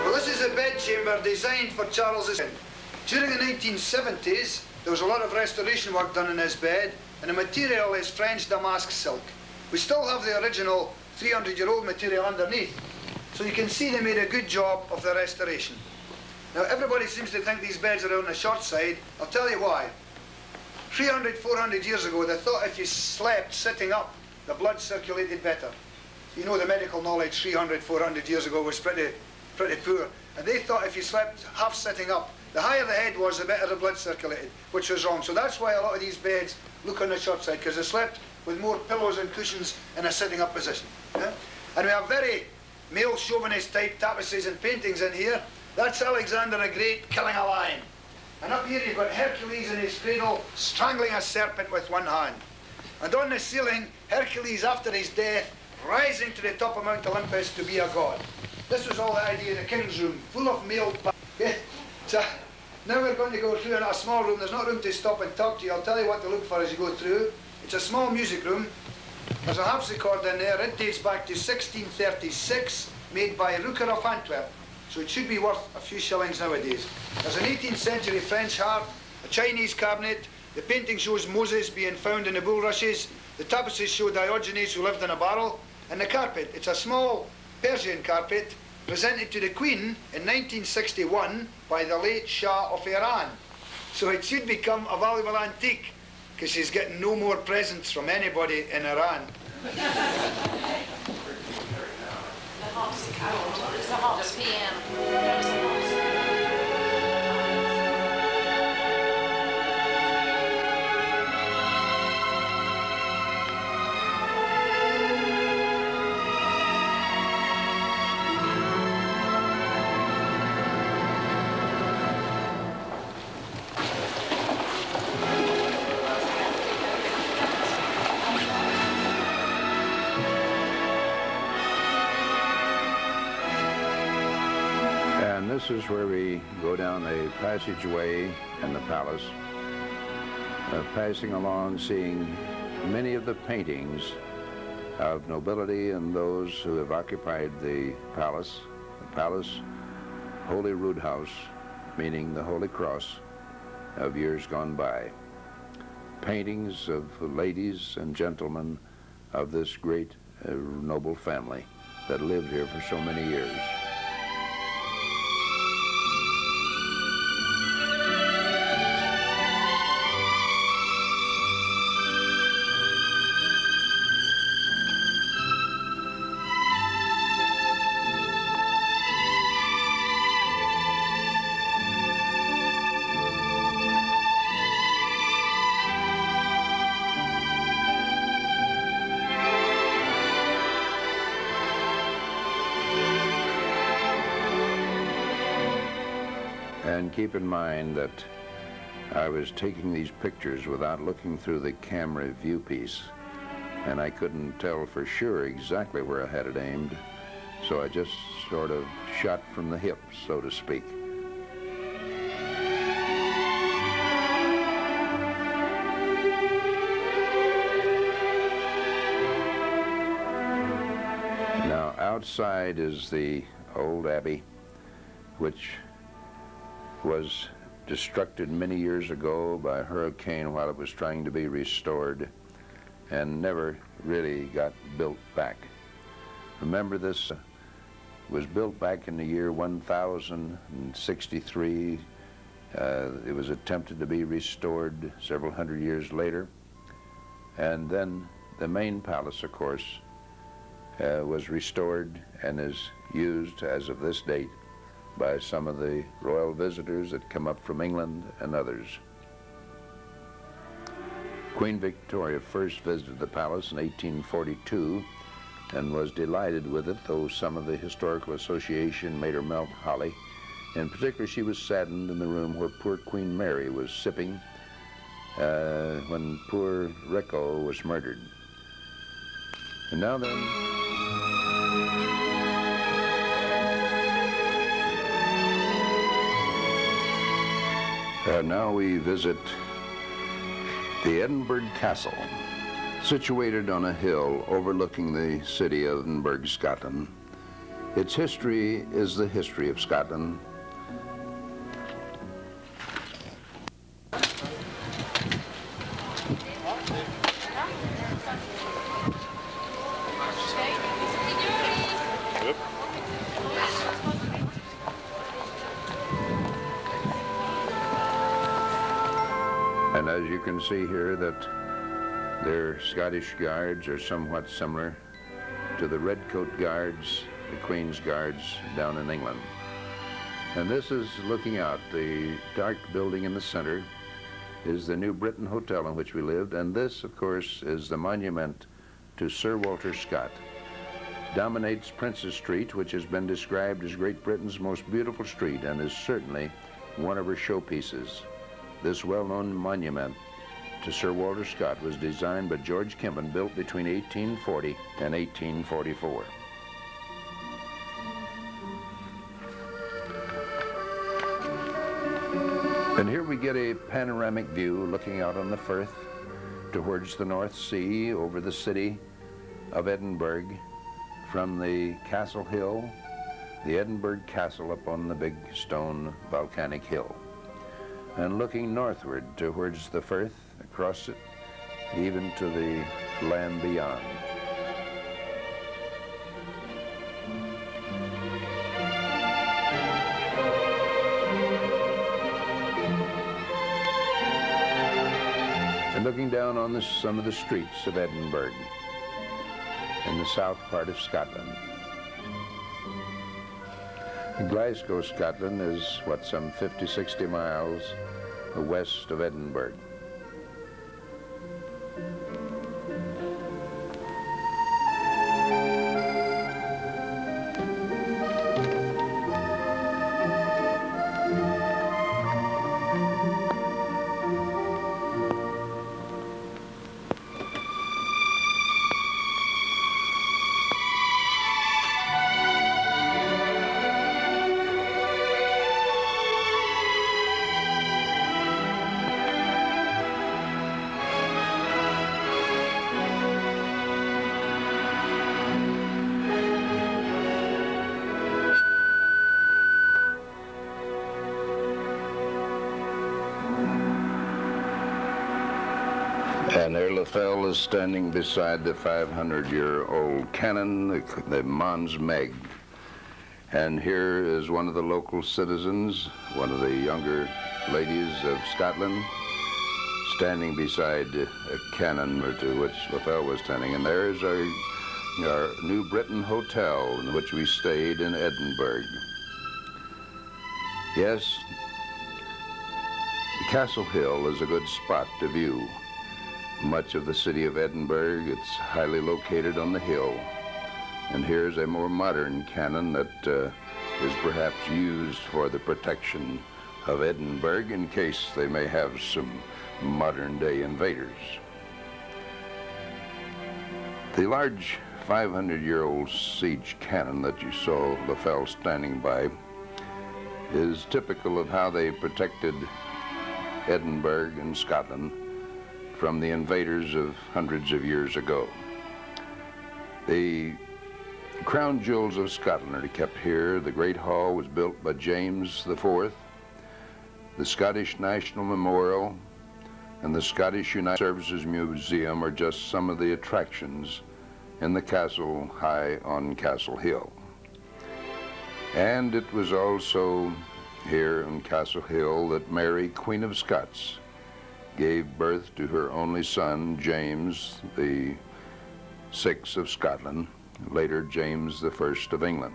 Well, this is a bedchamber designed for Charles II. During the 1970s, there was a lot of restoration work done in his bed, and the material is French damask silk. We still have the original 300-year-old material underneath, so you can see they made a good job of the restoration. Now, everybody seems to think these beds are on the short side. I'll tell you why. 300, 400 years ago, they thought if you slept sitting up, the blood circulated better. You know, the medical knowledge 300, 400 years ago was pretty poor, and they thought if you slept half sitting up, the higher the head was, the better the blood circulated, which was wrong. So that's why a lot of these beds look on the short side, because they slept with more pillows and cushions in a sitting up position. Yeah? And we have very male chauvinist type tapestries and paintings in here. That's Alexander the Great killing a lion. And up here you've got Hercules in his cradle strangling a serpent with one hand. And on the ceiling, Hercules after his death rising to the top of Mount Olympus to be a god. This was all the idea of the King's room, full of male yeah. So now we're going to go through in a small room. There's not room to stop and talk to you. I'll tell you what to look for as you go through. It's a small music room. There's a harpsichord in there. It dates back to 1636, made by Rooker of Antwerp. So it should be worth a few shillings nowadays. There's an 18th century French harp, a Chinese cabinet. The painting shows Moses being found in the bulrushes. The tapestries show Diogenes who lived in a barrel. And the carpet, it's a small Persian carpet presented to the Queen in 1961 by the late Shah of Iran. So it should become a valuable antique because she's getting no more presents from anybody in Iran. The harpsichord. It's a harps piano. There's a harpsichord. this is where we go down a passageway in the palace, passing along, seeing many of the paintings of nobility and those who have occupied the palace Holy Rood House, meaning the Holy Cross of years gone by. Paintings of ladies and gentlemen of this great noble family that lived here for so many years. And keep in mind that I was taking these pictures without looking through the camera viewpiece, and I couldn't tell for sure exactly where I had it aimed, so I just sort of shot from the hip, so to speak. Now, outside is the old abbey, which was destructed many years ago by a hurricane while it was trying to be restored and never really got built back. Remember, this was built back in the year 1063. It was attempted to be restored several hundred years later. And then the main palace, of course, was restored and is used as of this date by some of the royal visitors that come up from England and others. Queen Victoria first visited the palace in 1842 and was delighted with it, though some of the Historical Association made her melt holly. In particular, she was saddened in the room where poor Queen Mary was sipping when poor Rico was murdered. And now then, now we visit the Edinburgh Castle, situated on a hill overlooking the city of Edinburgh, Scotland. Its history is the history of Scotland. And as you can see here, that their Scottish guards are somewhat similar to the Redcoat Guards, the Queen's Guards down in England. And this is looking out. The dark building in the center is the New Britain Hotel in which we lived, and this, of course, is the monument to Sir Walter Scott. Dominates Princes Street, which has been described as Great Britain's most beautiful street and is certainly one of her showpieces. This well-known monument to Sir Walter Scott was designed by George Kimben, built between 1840 and 1844. And here we get a panoramic view looking out on the Firth towards the North Sea over the city of Edinburgh from the Castle Hill, the Edinburgh Castle up on the big stone volcanic hill. And looking northward towards the Firth, across it, even to the land beyond. And looking down on some of the streets of Edinburgh in the south part of Scotland. Glasgow, Scotland is, some 50, 60 miles west of Edinburgh. And there Lafell is standing beside the 500-year-old cannon, the Mons Meg. And here is one of the local citizens, one of the younger ladies of Scotland, standing beside a cannon to which Lafell was standing. And there is our New Britain Hotel in which we stayed in Edinburgh. Yes, Castle Hill is a good spot to view. Much of the city of Edinburgh, it's highly located on the hill. And here's a more modern cannon that is perhaps used for the protection of Edinburgh in case they may have some modern-day invaders. The large 500-year-old siege cannon that you saw Lafell standing by is typical of how they protected Edinburgh and Scotland from the invaders of hundreds of years ago. The crown jewels of Scotland are kept here. The Great Hall was built by James IV. The Scottish National Memorial and the Scottish United Services Museum are just some of the attractions in the castle high on Castle Hill. And it was also here in Castle Hill that Mary, Queen of Scots, gave birth to her only son, James the VI of Scotland, later James the I of England.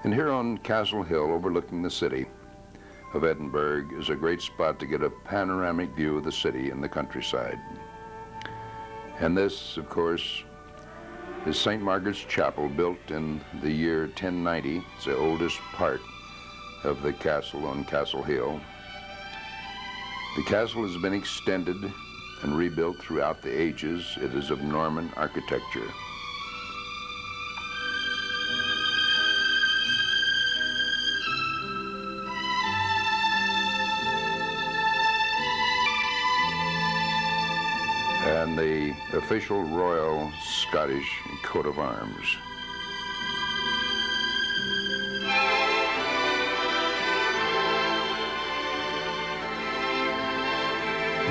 And here on Castle Hill, overlooking the city of Edinburgh, is a great spot to get a panoramic view of the city and the countryside. And this, of course, is St. Margaret's Chapel, built in the year 1090. It's the oldest part of the castle on Castle Hill. The castle has been extended and rebuilt throughout the ages. It is of Norman architecture. And the official Royal Scottish coat of arms.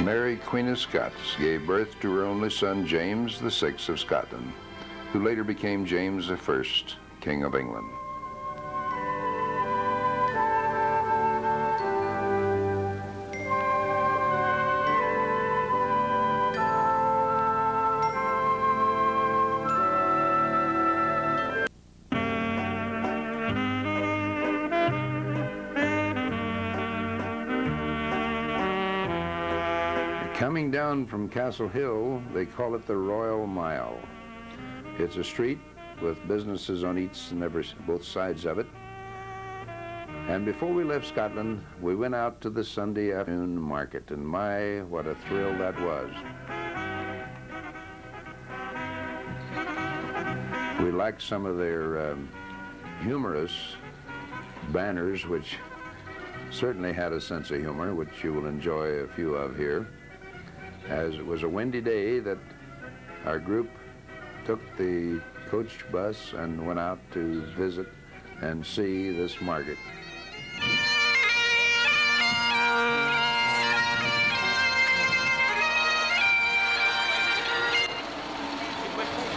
Mary, Queen of Scots, gave birth to her only son, James the VI of Scotland, who later became James I, King of England. Coming down from Castle Hill, they call it the Royal Mile. It's a street with businesses on both sides of it. And before we left Scotland, we went out to the Sunday afternoon market, and my, what a thrill that was. We liked some of their humorous banners, which certainly had a sense of humor, which you will enjoy a few of here. As it was a windy day that our group took the coach bus and went out to visit and see this market.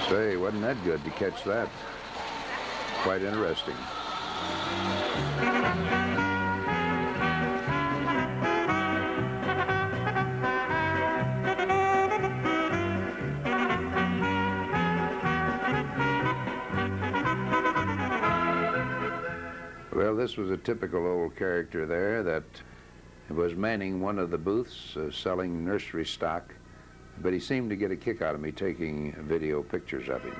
Say, wasn't that good to catch that? Quite interesting. Well, this was a typical old character there that was manning one of the booths selling nursery stock, but he seemed to get a kick out of me taking video pictures of him.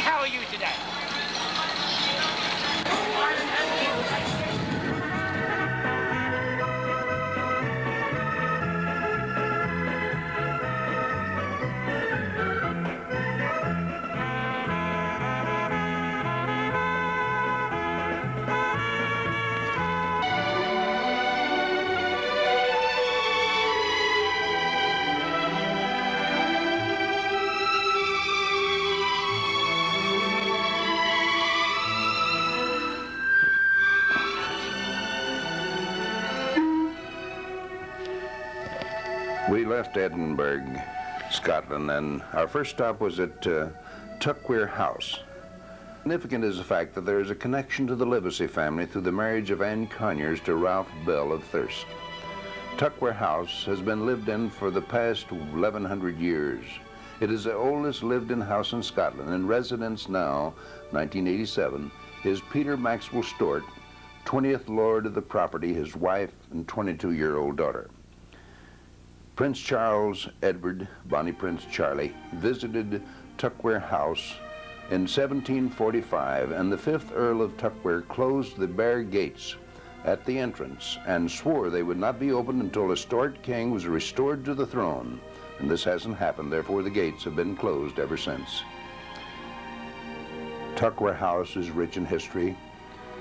How are you today? We left Edinburgh, Scotland, and our first stop was at Tuckwear House. Significant is the fact that there is a connection to the Livesay family through the marriage of Anne Conyers to Ralph Bell of Thirsk. Tuckwear House has been lived in for the past 1,100 years. It is the oldest lived-in house in Scotland, and residents now, 1987, is Peter Maxwell Stewart, 20th Lord of the property, his wife, and 22-year-old daughter. Prince Charles Edward, Bonnie Prince Charlie, visited Tuckwear House in 1745, and the 5th Earl of Tuckwear closed the bare gates at the entrance and swore they would not be opened until a Stuart king was restored to the throne. And this hasn't happened, therefore the gates have been closed ever since. Tuckwear House is rich in history.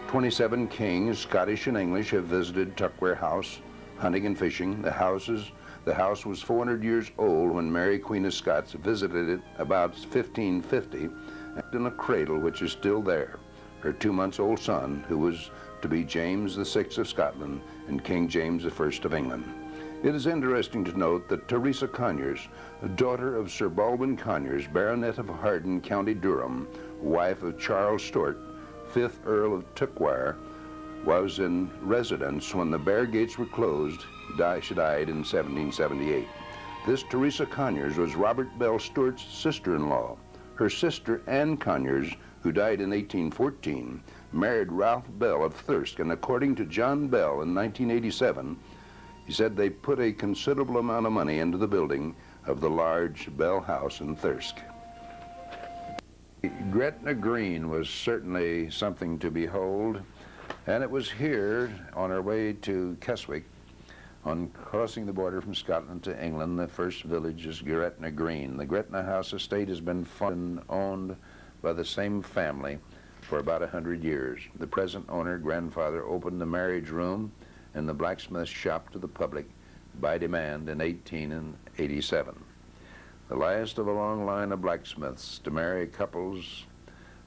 27 kings, Scottish and English, have visited Tuckwear House, hunting and fishing. The house was 400 years old when Mary, Queen of Scots, visited it about 1550, in a cradle which is still there, her 2-month-old son, who was to be James VI of Scotland and King James I of England. It is interesting to note that Teresa Conyers, daughter of Sir Baldwin Conyers, Baronet of Harden, County Durham, wife of Charles Stewart, 5th Earl of Tuckwear, was in residence when the bare gates were closed. She died in 1778. This Teresa Conyers was Robert Bell Stewart's sister-in-law. Her sister, Anne Conyers, who died in 1814, married Ralph Bell of Thirsk, and according to John Bell in 1987, he said they put a considerable amount of money into the building of the large Bell House in Thirsk. Gretna Green was certainly something to behold, and it was here on our way to Keswick, on crossing the border from Scotland to England. The first village is Gretna Green. The Gretna House estate has been owned by the same family for about 100 years. The present owner, grandfather, opened the marriage room and the blacksmith shop to the public by demand in 1887. The last of a long line of blacksmiths to marry couples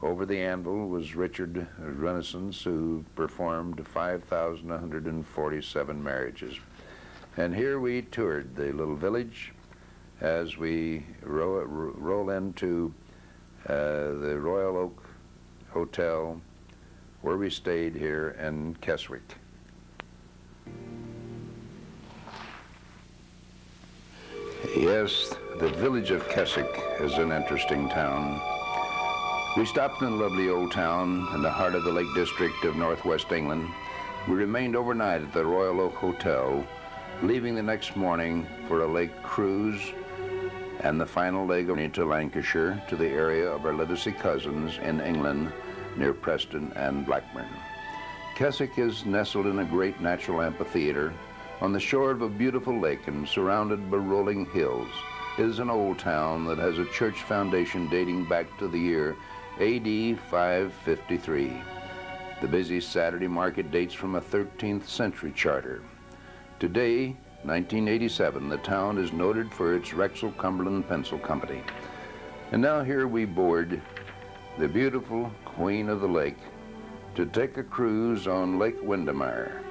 over the anvil was Richard Renaissance, who performed 5,147 marriages. And here we toured the little village as we roll into the Royal Oak Hotel, where we stayed here in Keswick. Yes, the village of Keswick is an interesting town. We stopped in a lovely old town in the heart of the Lake District of northwest England. We remained overnight at the Royal Oak Hotel, leaving the next morning for a lake cruise and the final leg into Lancashire, to the area of our Livesay cousins in England near Preston and Blackburn. Keswick is nestled in a great natural amphitheater on the shore of a beautiful lake and surrounded by rolling hills. It is an old town that has a church foundation dating back to the year AD 553. The busy Saturday market dates from a 13th century charter. Today, 1987, the town is noted for its Rexall Cumberland Pencil Company. And now here we board the beautiful Queen of the Lake to take a cruise on Lake Windermere.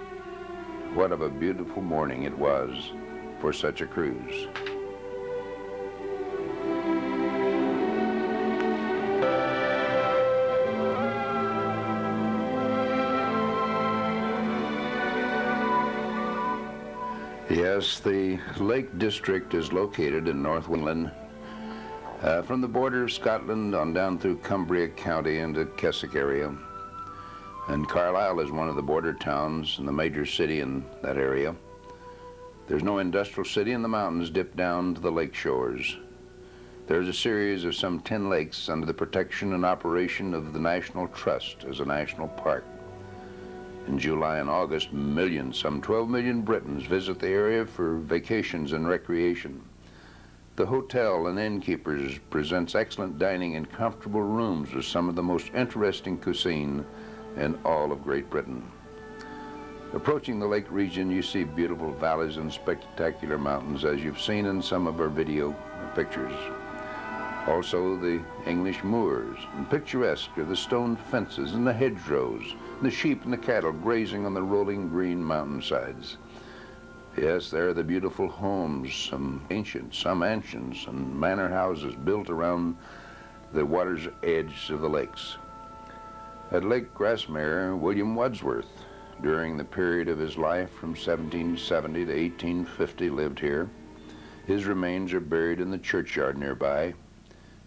What of a beautiful morning it was for such a cruise. Yes, the Lake District is located in North England, from the border of Scotland on down through Cumbria County into Keswick area. And Carlisle is one of the border towns and the major city in that area. There's no industrial city, and the mountains dip down to the lake shores. There's a series of some 10 lakes under the protection and operation of the National Trust as a national park. In July and August, some 12 million Britons visit the area for vacations and recreation. The hotel and innkeepers presents excellent dining and comfortable rooms with some of the most interesting cuisine in all of Great Britain. Approaching the lake region, you see beautiful valleys and spectacular mountains, as you've seen in some of our video pictures. Also the English moors, and picturesque are the stone fences and the hedgerows, the sheep and the cattle grazing on the rolling green mountainsides. Yes, there are the beautiful homes, some mansions and manor houses built around the water's edge of the lakes. At Lake Grassmere, William Wadsworth, during the period of his life from 1770 to 1850, lived here. His remains are buried in the churchyard nearby.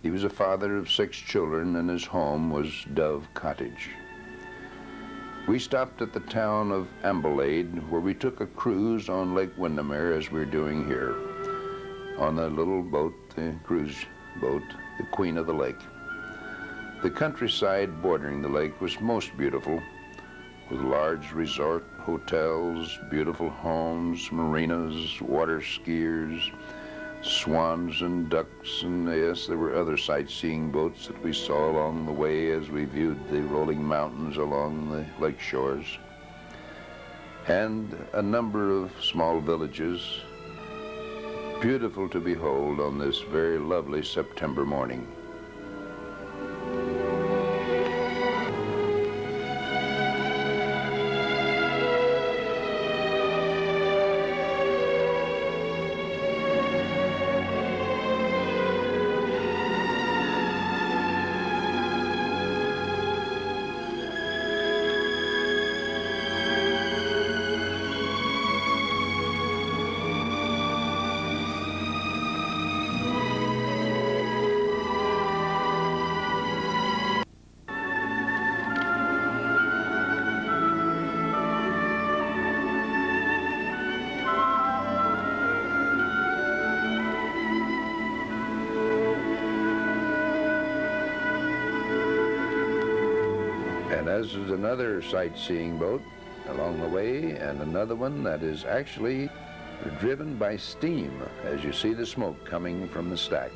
He was a father of 6 children, and his home was Dove Cottage. We stopped at the town of Amblade, where we took a cruise on Lake Windermere, as we're doing here, on the little boat, the cruise boat, the Queen of the Lake. The countryside bordering the lake was most beautiful, with large resort hotels, beautiful homes, marinas, water skiers, swans and ducks, and yes, there were other sightseeing boats that we saw along the way as we viewed the rolling mountains along the lake shores, and a number of small villages, beautiful to behold on this very lovely September morning. And as is another sightseeing boat along the way, and another one that is actually driven by steam, as you see the smoke coming from the stack.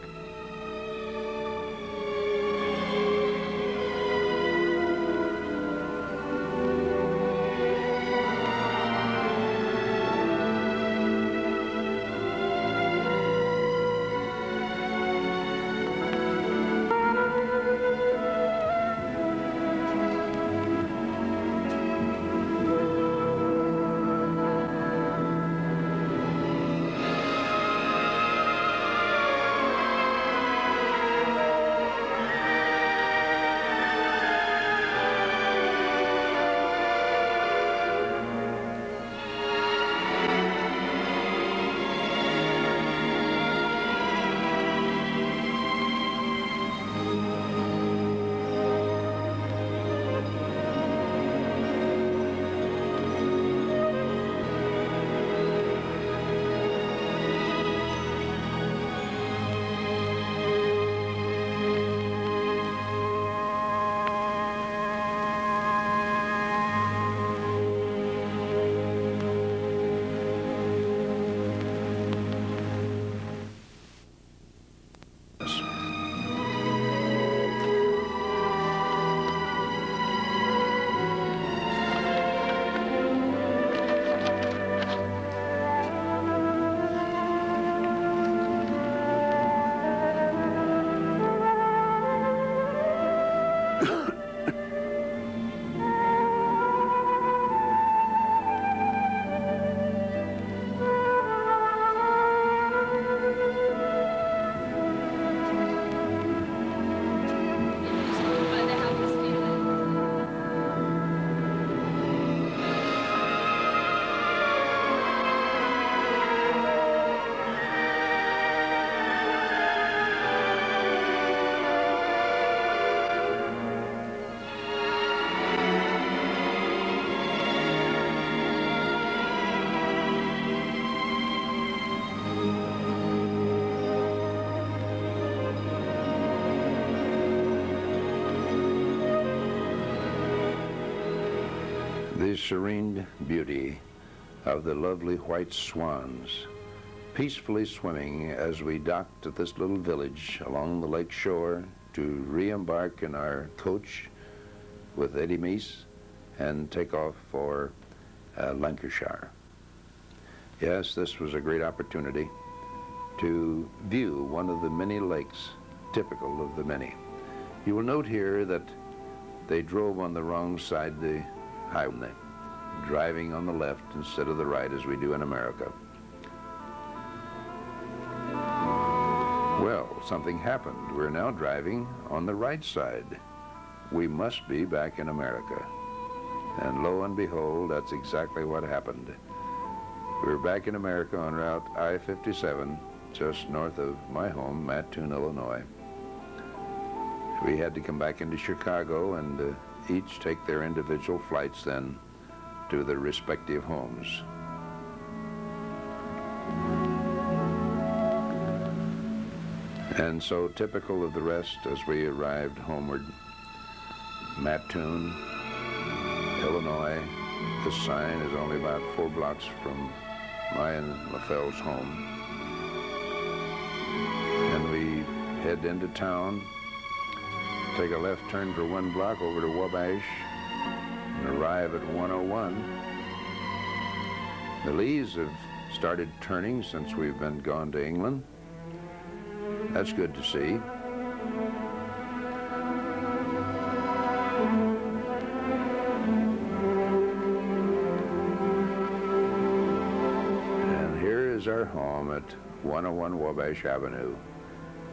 The serene beauty of the lovely white swans peacefully swimming as we docked at this little village along the lake shore to re-embark in our coach with Eddie Meese and take off for Lancashire. Yes, this was a great opportunity to view one of the many lakes, typical of the many. You will note here that they drove on the wrong side of the highway, driving on the left instead of the right as we do in America. Well, something happened. We're now driving on the right side. We must be back in America. And lo and behold, that's exactly what happened. We're back in America on Route I-57, just north of my home, Mattoon, Illinois. We had to come back into Chicago and each take their individual flights then to their respective homes. And so typical of the rest as we arrived homeward, Mattoon, Illinois. The sign is only about 4 blocks from my and LaFell's home. And we head into town, take a left turn for 1 block over to Wabash, and arrive at 101. The Lees have started turning since we've been gone to England. That's good to see. And here is our home at 101 Wabash Avenue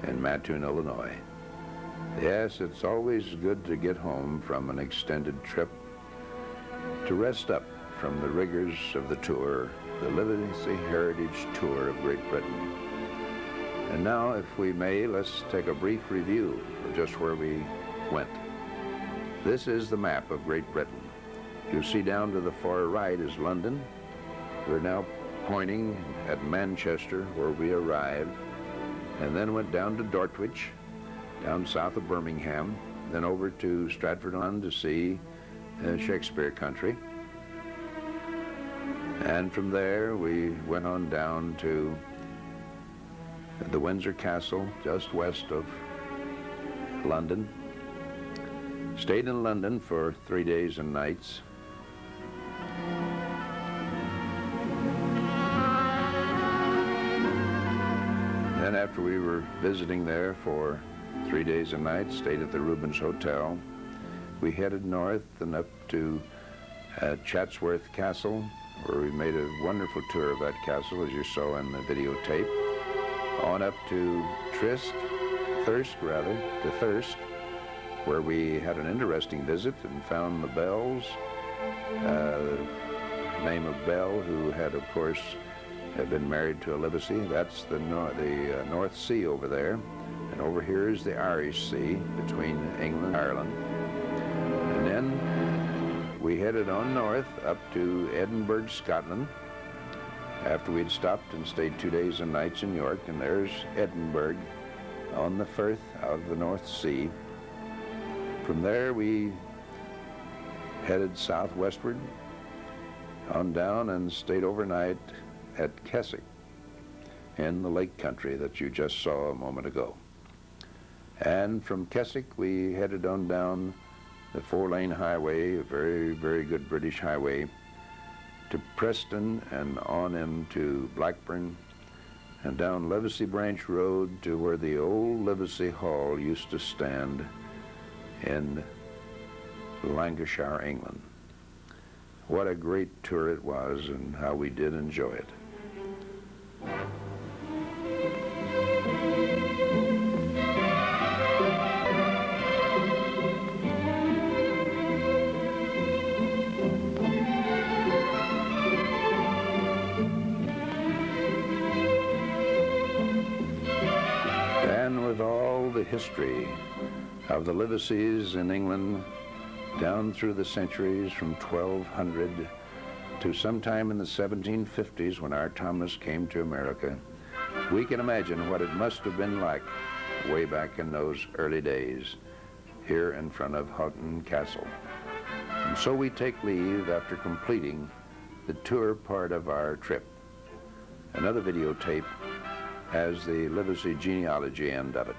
in Mattoon, Illinois. Yes, it's always good to get home from an extended trip, to rest up from the rigors of the tour, the Livesay Heritage Tour of Great Britain. And now, if we may, let's take a brief review of just where we went. This is the map of Great Britain. You see down to the far right is London. We're now pointing at Manchester, where we arrived, and then went down to Droitwich, down south of Birmingham, then over to Stratford-on to see Shakespeare country. And from there, we went on down to the Windsor Castle, just west of London. Stayed in London for 3 days and nights. Then after we were visiting there for 3 days and nights, stayed at the Rubens Hotel. We headed north and up to Chatsworth Castle, where we made a wonderful tour of that castle, as you saw in the videotape. On up to Thirsk, where we had an interesting visit and found the Bells, name of Bell, who had, of course, had been married to a Livesay. That's the North Sea over there. And over here is the Irish Sea between England and Ireland. And then we headed on north up to Edinburgh, Scotland, after we'd stopped and stayed 2 days and nights in York. And there's Edinburgh on the Firth out of the North Sea. From there we headed southwestward on down and stayed overnight at Keswick in the lake country that you just saw a moment ago. And from Keswick we headed on down the 4-lane highway, a very, very good British highway, to Preston and on into Blackburn and down Livesay Branch Road to where the old Livesay Hall used to stand in Lancashire, England. What a great tour it was, and how we did enjoy it. And with all the history of the Livesays in England down through the centuries from 1200 to sometime in the 1750s when our Thomas came to America, we can imagine what it must have been like way back in those early days here in front of Houghton Castle. And so we take leave after completing the tour part of our trip. Another videotape has the Livesay genealogy end of it.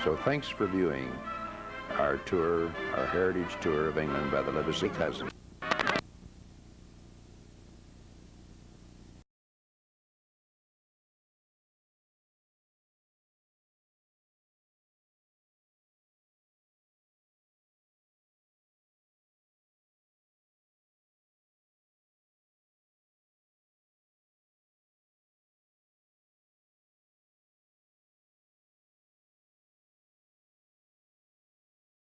So thanks for viewing our tour, our heritage tour of England by the Livesay cousins.